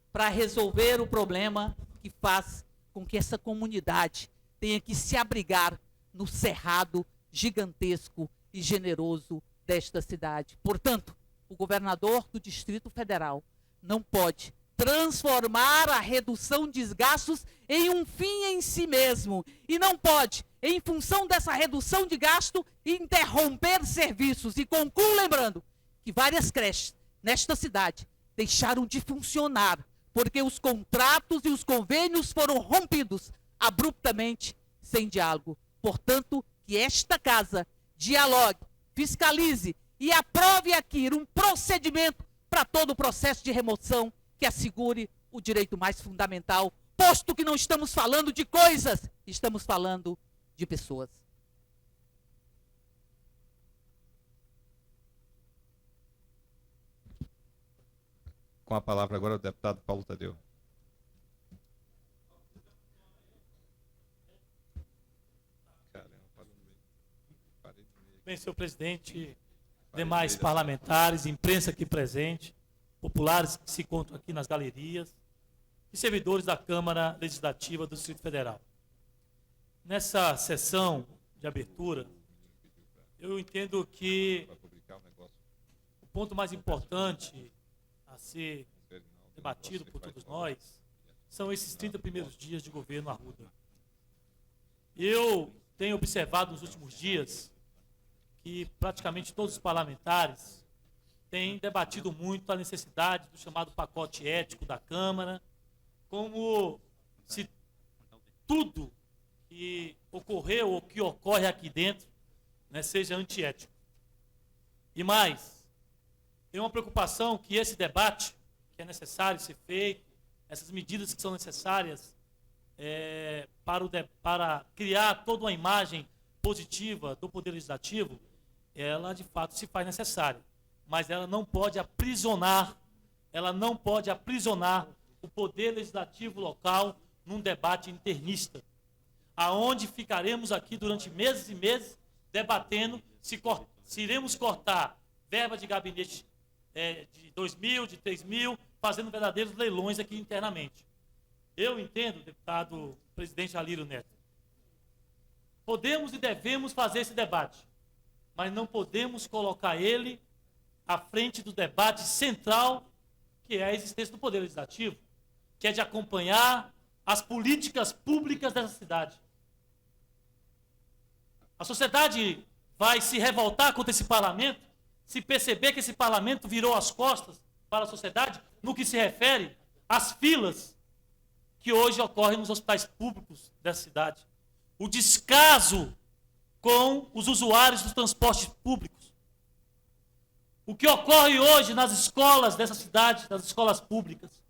Para resolver o problema que faz com que essa comunidade tenha que se abrigar no cerrado gigantesco e generoso desta cidade. Portanto, o governador do Distrito Federal não pode transformar a redução de gastos em um fim em si mesmo e não pode, em função dessa redução de gasto, interromper serviços. E concluo lembrando que várias creches nesta cidade deixaram de funcionar porque os contratos e os convênios foram rompidos abruptamente, sem diálogo. Portanto, que esta casa dialogue, fiscalize e aprove aqui um procedimento para todo o processo de remoção que assegure o direito mais fundamental, posto que não estamos falando de coisas, estamos falando de pessoas. Com a palavra agora o deputado Paulo Tadeu. Bem, senhor presidente, demais parlamentares, imprensa aqui presente, populares que se encontram aqui nas galerias e servidores da Câmara Legislativa do Distrito Federal. Nessa sessão de abertura, eu entendo que o ponto mais importante a ser debatido por todos nós são esses 30 primeiros dias de governo Arruda. Eu tenho observado nos últimos dias que praticamente todos os parlamentares têm debatido muito a necessidade do chamado pacote ético da Câmara, como se tudo que ocorreu ou que ocorre aqui dentro, né, seja antiético. E mais, tem uma preocupação que esse debate, que é necessário ser feito, essas medidas que são necessárias para criar toda uma imagem positiva do Poder Legislativo, ela de fato se faz necessária. Mas ela não pode aprisionar o Poder Legislativo local num debate internista, aonde ficaremos aqui durante meses e meses debatendo se iremos cortar verba de gabinete de 2.000, de 3.000, fazendo verdadeiros leilões aqui internamente. Eu entendo, deputado presidente Alírio Neto, podemos e devemos fazer esse debate, mas não podemos colocar ele à frente do debate central, que é a existência do Poder Legislativo, que é de acompanhar as políticas públicas dessa cidade. A sociedade vai se revoltar contra esse parlamento, se perceber que esse parlamento virou as costas para a sociedade, no que se refere às filas que hoje ocorrem nos hospitais públicos dessa cidade. O descaso com os usuários dos transportes públicos. O que ocorre hoje nas escolas dessa cidade, nas escolas públicas.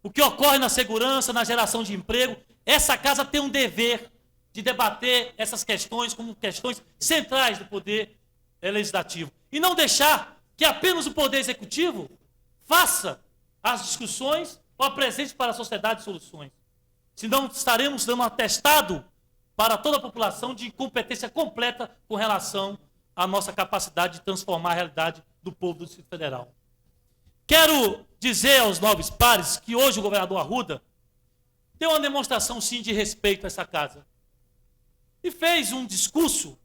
O que ocorre na segurança, na geração de emprego. Essa casa tem um dever de debater essas questões como questões centrais do poder legislativo. E não deixar que apenas o poder executivo faça as discussões ou apresente para a sociedade soluções. Senão estaremos dando um atestado para toda a população de incompetência completa com relação à nossa capacidade de transformar a realidade do povo do Distrito Federal. Quero dizer aos nobres pares que hoje o governador Arruda deu uma demonstração, sim, de respeito a essa casa. E fez um discurso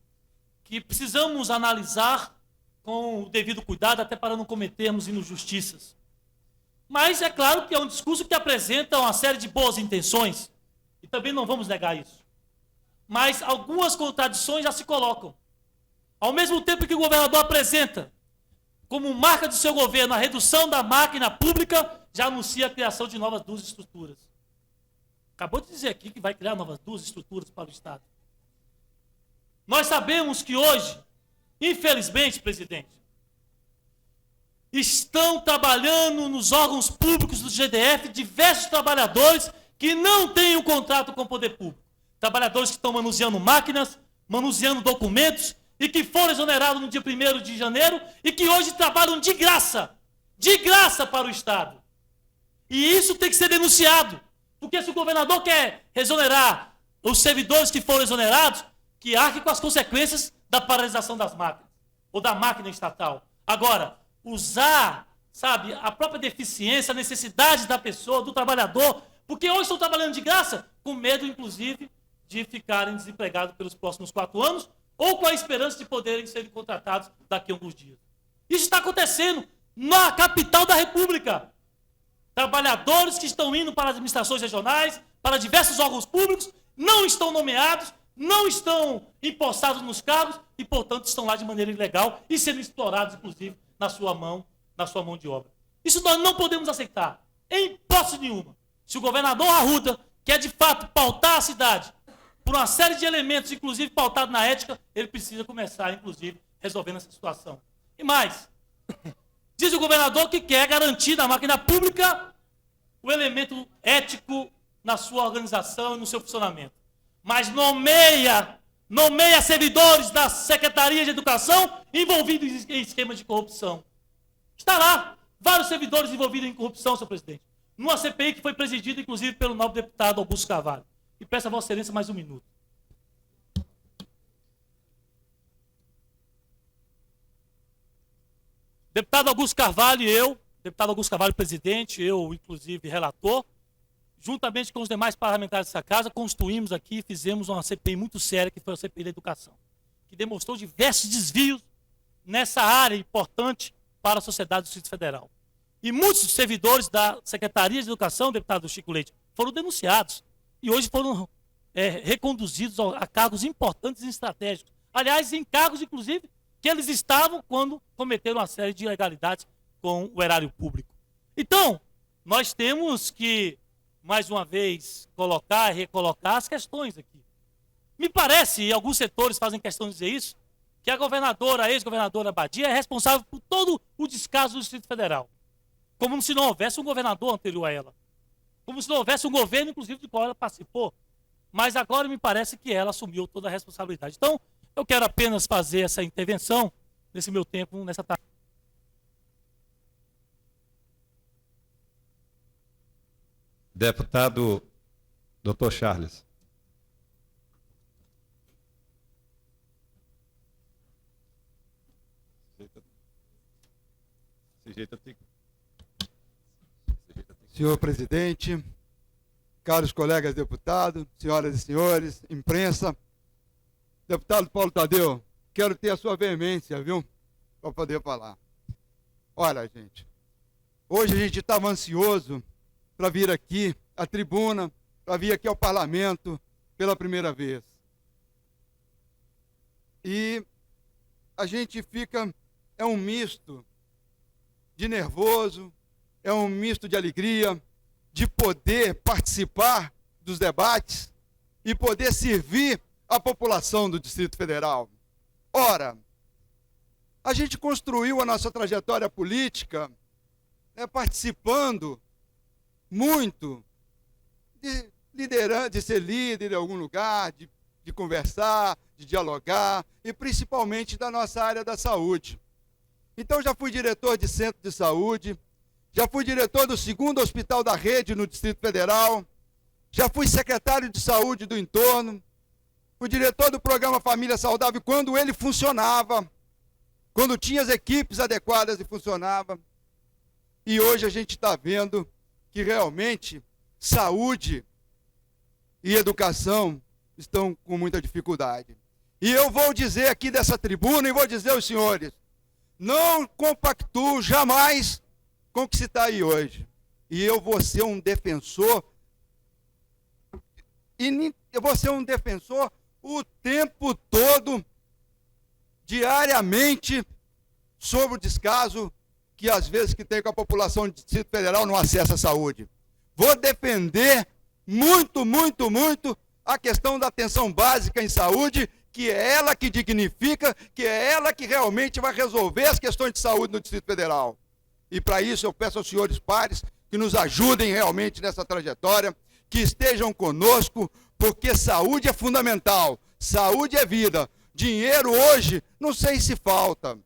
que precisamos analisar com o devido cuidado, até para não cometermos injustiças. Mas é claro que é um discurso que apresenta uma série de boas intenções, e também não vamos negar isso. Mas algumas contradições já se colocam. Ao mesmo tempo que o governador apresenta como marca do seu governo a redução da máquina pública, já anuncia a criação de novas 2 estruturas. Acabou de dizer aqui que vai criar novas 2 estruturas para o Estado. Nós sabemos que hoje, infelizmente, presidente, estão trabalhando nos órgãos públicos do GDF diversos trabalhadores que não têm um contrato com o poder público. Trabalhadores que estão manuseando máquinas, manuseando documentos e que foram exonerados no dia 1º de janeiro e que hoje trabalham de graça para o Estado. E isso tem que ser denunciado, porque se o governador quer exonerar os servidores que foram exonerados, que arque com as consequências da paralisação das máquinas, ou da máquina estatal. Agora, usar, sabe, a própria deficiência, a necessidade da pessoa, do trabalhador, porque hoje estão trabalhando de graça, com medo, inclusive, de ficarem desempregados pelos próximos 4 anos, ou com a esperança de poderem ser contratados daqui a alguns dias. Isso está acontecendo na capital da República. Trabalhadores que estão indo para as administrações regionais, para diversos órgãos públicos, não estão nomeados, não estão empossados nos cargos e, portanto, estão lá de maneira ilegal e sendo explorados, inclusive, na sua mão de obra. Isso nós não podemos aceitar, em hipótese nenhuma. Se o governador Arruda quer, de fato, pautar a cidade por uma série de elementos, inclusive pautado na ética, ele precisa começar, inclusive, resolvendo essa situação. E mais, diz o governador que quer garantir na máquina pública o elemento ético na sua organização e no seu funcionamento. Mas nomeia servidores da Secretaria de Educação envolvidos em esquemas de corrupção. Está lá, vários servidores envolvidos em corrupção, senhor presidente. Numa CPI que foi presidida, inclusive, pelo nobre deputado Augusto Carvalho. E peço a Vossa Excelência mais um minuto. Deputado Augusto Carvalho e eu, deputado Augusto Carvalho, presidente, eu, inclusive, relator, juntamente com os demais parlamentares dessa casa, construímos aqui e fizemos uma CPI muito séria, que foi a CPI da educação, que demonstrou diversos desvios nessa área importante para a sociedade do Distrito Federal. E muitos servidores da Secretaria de Educação, deputado Chico Leite, foram denunciados e hoje foram reconduzidos a cargos importantes e estratégicos. Aliás, em cargos, inclusive, que eles estavam quando cometeram uma série de ilegalidades com o erário público. Então, nós temos que, mais uma vez, colocar e recolocar as questões aqui. Me parece, e alguns setores fazem questão de dizer isso, que a governadora, a ex-governadora Badia, é responsável por todo o descaso do Distrito Federal. Como se não houvesse um governador anterior a ela. Como se não houvesse um governo, inclusive, do qual ela participou. Mas agora me parece que ela assumiu toda a responsabilidade. Então, eu quero apenas fazer essa intervenção, nesse meu tempo, nessa tarde. Deputado Dr. Charles. Senhor presidente, caros colegas deputados, senhoras e senhores, imprensa, deputado Paulo Tadeu, quero ter a sua veemência, viu, para poder falar. Olha, gente, hoje a gente estava ansioso para vir aqui à tribuna, para vir aqui ao parlamento pela primeira vez. e a gente fica, é um misto de nervoso, é um misto de alegria, de poder participar dos debates e poder servir a população do Distrito Federal. Ora, a gente construiu a nossa trajetória política participando muito de ser líder em algum lugar, de conversar, de dialogar, e principalmente da nossa área da saúde. Então, já fui diretor de centro de saúde, já fui diretor do 2º hospital da rede no Distrito Federal, já fui secretário de saúde do entorno, fui diretor do programa Família Saudável quando ele funcionava, quando tinha as equipes adequadas e funcionava. E hoje a gente está vendo que realmente saúde e educação estão com muita dificuldade. E eu vou dizer aqui dessa tribuna, e vou dizer aos senhores, não compactuo jamais com o que se está aí hoje. E eu vou ser um defensor, o tempo todo, diariamente, sobre o descaso que às vezes que tem com a população do Distrito Federal no acesso à saúde. Vou defender muito, muito, muito a questão da atenção básica em saúde, que é ela que dignifica, que é ela que realmente vai resolver as questões de saúde no Distrito Federal. E para isso eu peço aos senhores pares que nos ajudem realmente nessa trajetória, que estejam conosco, porque saúde é fundamental, saúde é vida. Dinheiro hoje, não sei se falta.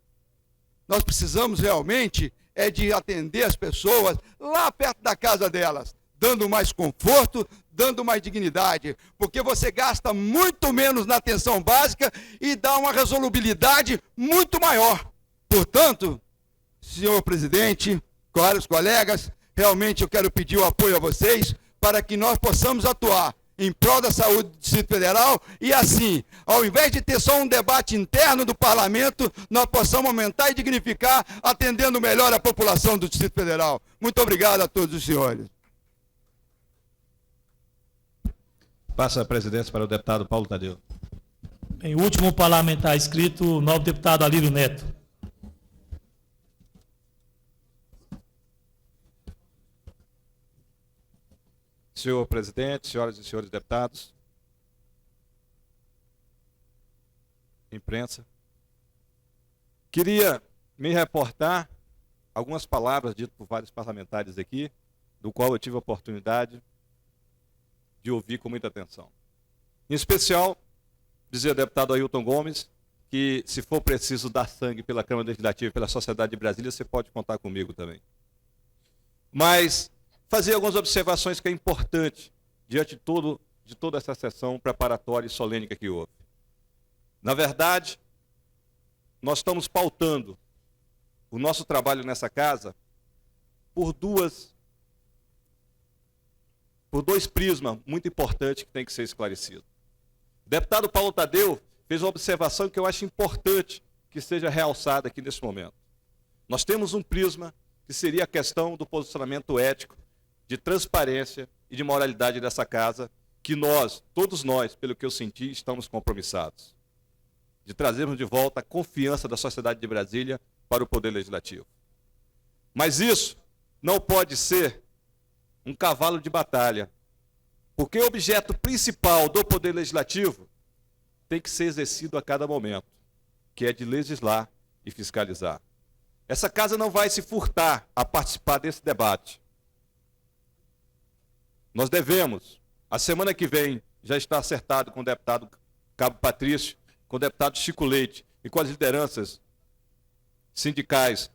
Nós precisamos realmente de atender as pessoas lá perto da casa delas, dando mais conforto, dando mais dignidade, porque você gasta muito menos na atenção básica e dá uma resolubilidade muito maior. Portanto, senhor presidente, caros colegas, realmente eu quero pedir o apoio a vocês para que nós possamos atuar em prol da saúde do Distrito Federal e assim, ao invés de ter só um debate interno do parlamento, nós possamos aumentar e dignificar, atendendo melhor a população do Distrito Federal. Muito obrigado a todos os senhores. Passa a presidência para o deputado Paulo Tadeu. Bem, o último parlamentar inscrito, o novo deputado Alírio Neto. Senhor presidente, senhoras e senhores deputados, imprensa, queria me reportar algumas palavras ditas por vários parlamentares aqui, do qual eu tive a oportunidade de ouvir com muita atenção. Em especial, dizer ao deputado Ailton Gomes que, se for preciso dar sangue pela Câmara Legislativa e pela sociedade de Brasília, você pode contar comigo também. Mas fazer algumas observações que é importante diante de toda essa sessão preparatória e solene que houve. Na verdade, nós estamos pautando o nosso trabalho nessa casa por dois prismas muito importantes que têm que ser esclarecidos. O deputado Paulo Tadeu fez uma observação que eu acho importante que seja realçada aqui nesse momento. Nós temos um prisma que seria a questão do posicionamento ético, de transparência e de moralidade dessa casa, que nós, todos nós, pelo que eu senti, estamos compromissados. De trazermos de volta a confiança da sociedade de Brasília para o Poder Legislativo. Mas isso não pode ser um cavalo de batalha, porque o objeto principal do Poder Legislativo tem que ser exercido a cada momento, que é de legislar e fiscalizar. Essa casa não vai se furtar a participar desse debate. Nós devemos, a semana que vem, já está acertado com o deputado Cabo Patrício, com o deputado Chico Leite e com as lideranças sindicais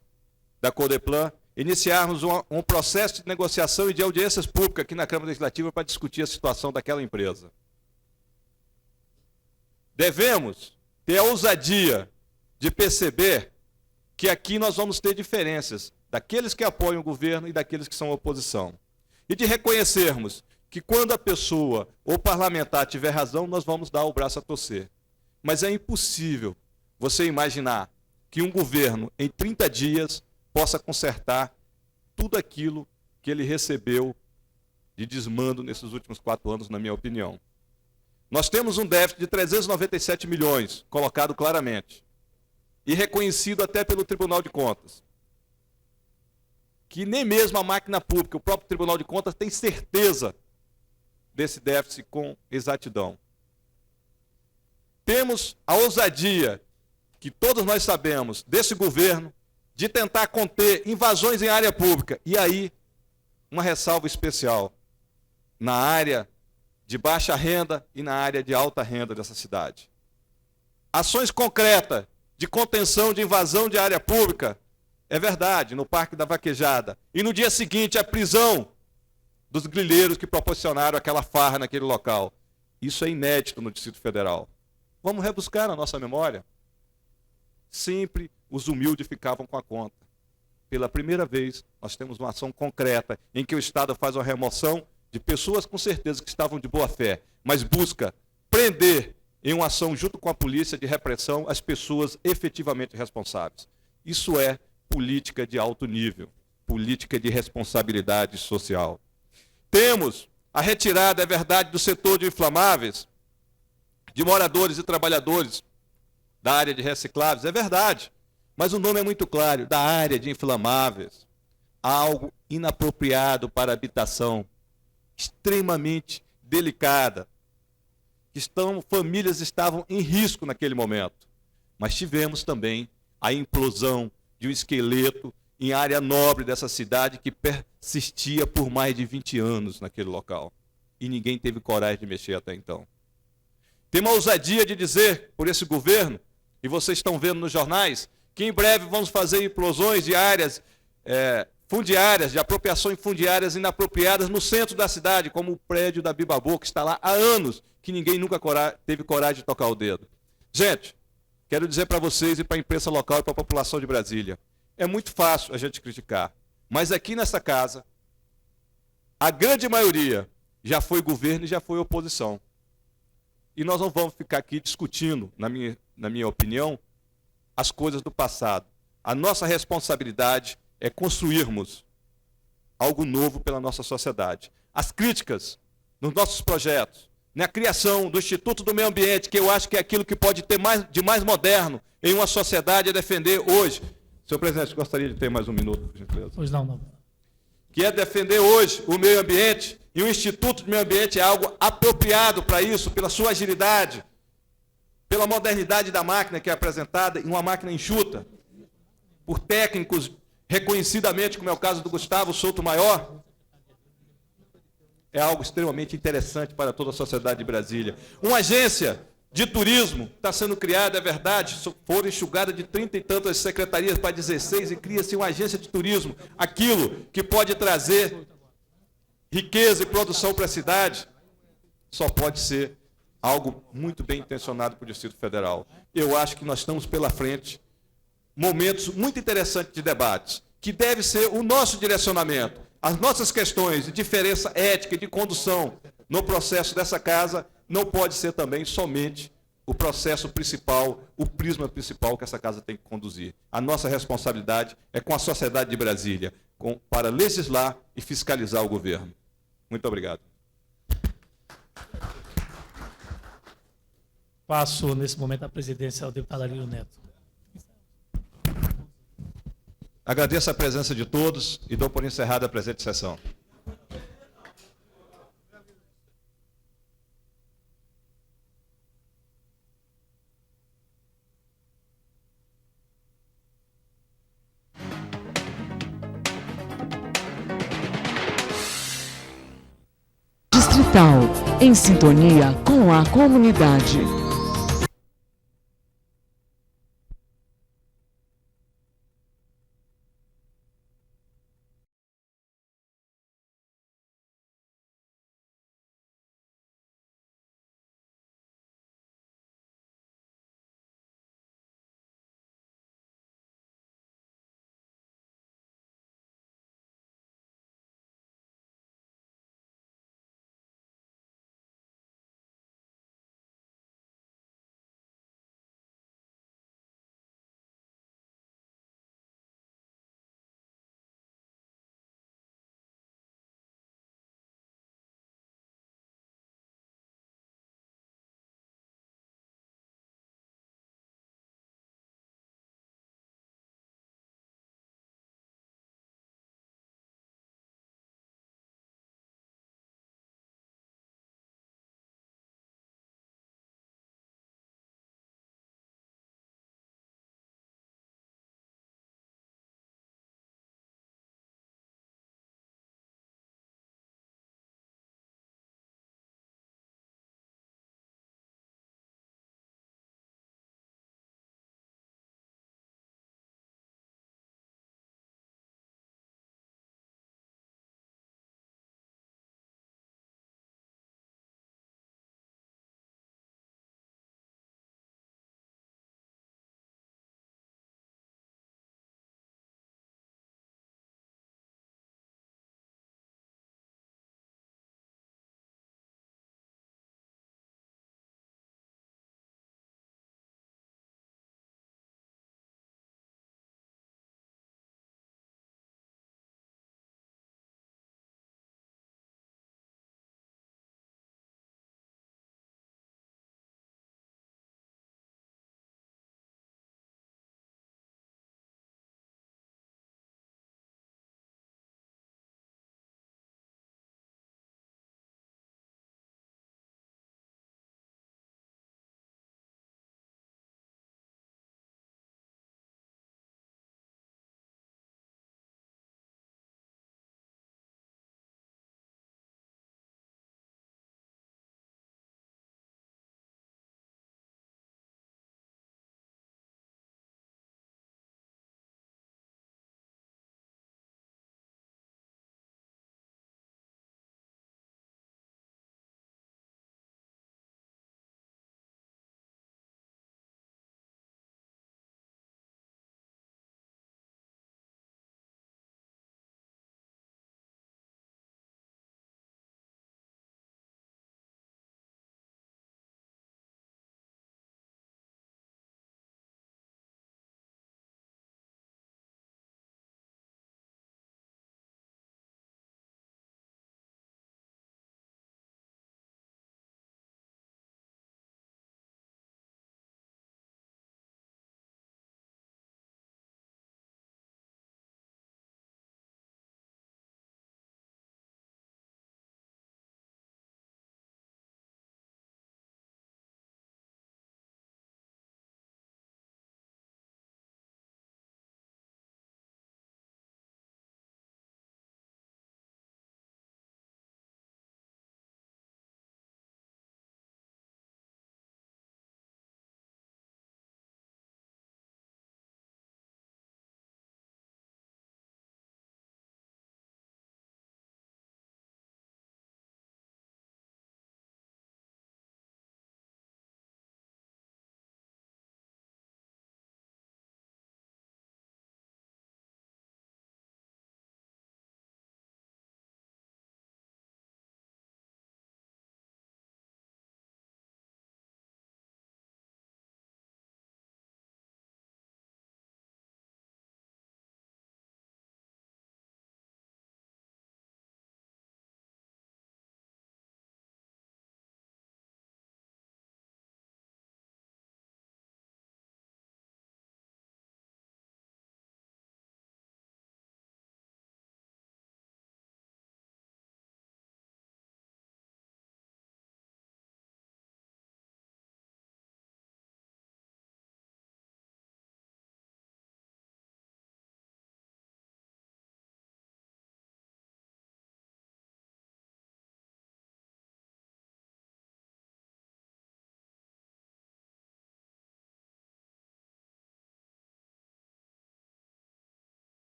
da Codeplan, iniciarmos um processo de negociação e de audiências públicas aqui na Câmara Legislativa para discutir a situação daquela empresa. Devemos ter a ousadia de perceber que aqui nós vamos ter diferenças daqueles que apoiam o governo e daqueles que são oposição. E de reconhecermos que quando a pessoa ou parlamentar tiver razão, nós vamos dar o braço a torcer. Mas é impossível você imaginar que um governo, em 30 dias, possa consertar tudo aquilo que ele recebeu de desmando nesses últimos 4 anos, na minha opinião. Nós temos um déficit de 397 milhões, colocado claramente, e reconhecido até pelo Tribunal de Contas. Que nem mesmo a máquina pública, o próprio Tribunal de Contas, tem certeza desse déficit com exatidão. Temos a ousadia, que todos nós sabemos, desse governo, de tentar conter invasões em área pública. E aí, uma ressalva especial, na área de baixa renda e na área de alta renda dessa cidade. Ações concretas de contenção de invasão de área pública, é verdade, no Parque da Vaquejada. E no dia seguinte, a prisão dos grileiros que proporcionaram aquela farra naquele local. Isso é inédito no Distrito Federal. Vamos rebuscar na nossa memória. Sempre os humildes ficavam com a conta. Pela primeira vez, nós temos uma ação concreta em que o Estado faz uma remoção de pessoas com certeza que estavam de boa fé, mas busca prender em uma ação junto com a polícia de repressão as pessoas efetivamente responsáveis. Isso é política de alto nível, política de responsabilidade social. Temos a retirada, é verdade, do setor de inflamáveis, de moradores e trabalhadores da área de recicláveis, é verdade, mas o nome é muito claro, da área de inflamáveis, algo inapropriado para a habitação, extremamente delicada, famílias estavam em risco naquele momento, mas tivemos também a implosão de um esqueleto em área nobre dessa cidade que persistia por mais de 20 anos naquele local. E ninguém teve coragem de mexer até então. Tem uma ousadia de dizer por esse governo, e vocês estão vendo nos jornais, que em breve vamos fazer implosões de áreas fundiárias, de apropriações fundiárias inapropriadas no centro da cidade, como o prédio da Bibabô, que está lá há anos, que ninguém nunca teve coragem de tocar o dedo. Gente, quero dizer para vocês e para a imprensa local e para a população de Brasília, é muito fácil a gente criticar, mas aqui nessa casa, a grande maioria já foi governo e já foi oposição. E nós não vamos ficar aqui discutindo, na minha opinião, as coisas do passado. A nossa responsabilidade é construirmos algo novo pela nossa sociedade. As críticas nos nossos projetos, na criação do Instituto do Meio Ambiente, que eu acho que é aquilo que pode ter de mais moderno em uma sociedade a defender hoje. Senhor presidente, gostaria de ter mais um minuto, por gentileza. Pois não. Que é defender hoje o meio ambiente, e o Instituto do Meio Ambiente é algo apropriado para isso, pela sua agilidade, pela modernidade da máquina que é apresentada, em uma máquina enxuta, por técnicos reconhecidamente, como é o caso do Gustavo Souto Maior, é algo extremamente interessante para toda a sociedade de Brasília. Uma agência de turismo está sendo criada, é verdade, foram enxugadas de 30 e tantas secretarias para 16 e cria-se uma agência de turismo, aquilo que pode trazer riqueza e produção para a cidade, só pode ser algo muito bem intencionado para o Distrito Federal. Eu acho que nós estamos pela frente momentos muito interessantes de debates, que deve ser o nosso direcionamento, as nossas questões de diferença ética e de condução no processo dessa casa, não pode ser também somente o processo principal, o prisma principal que essa casa tem que conduzir. A nossa responsabilidade é com a sociedade de Brasília, para legislar e fiscalizar o governo. Muito obrigado. Passo, nesse momento, a presidência ao deputado Arilio Neto. Agradeço a presença de todos e dou por encerrada a presente sessão. Distrital, em sintonia com a comunidade.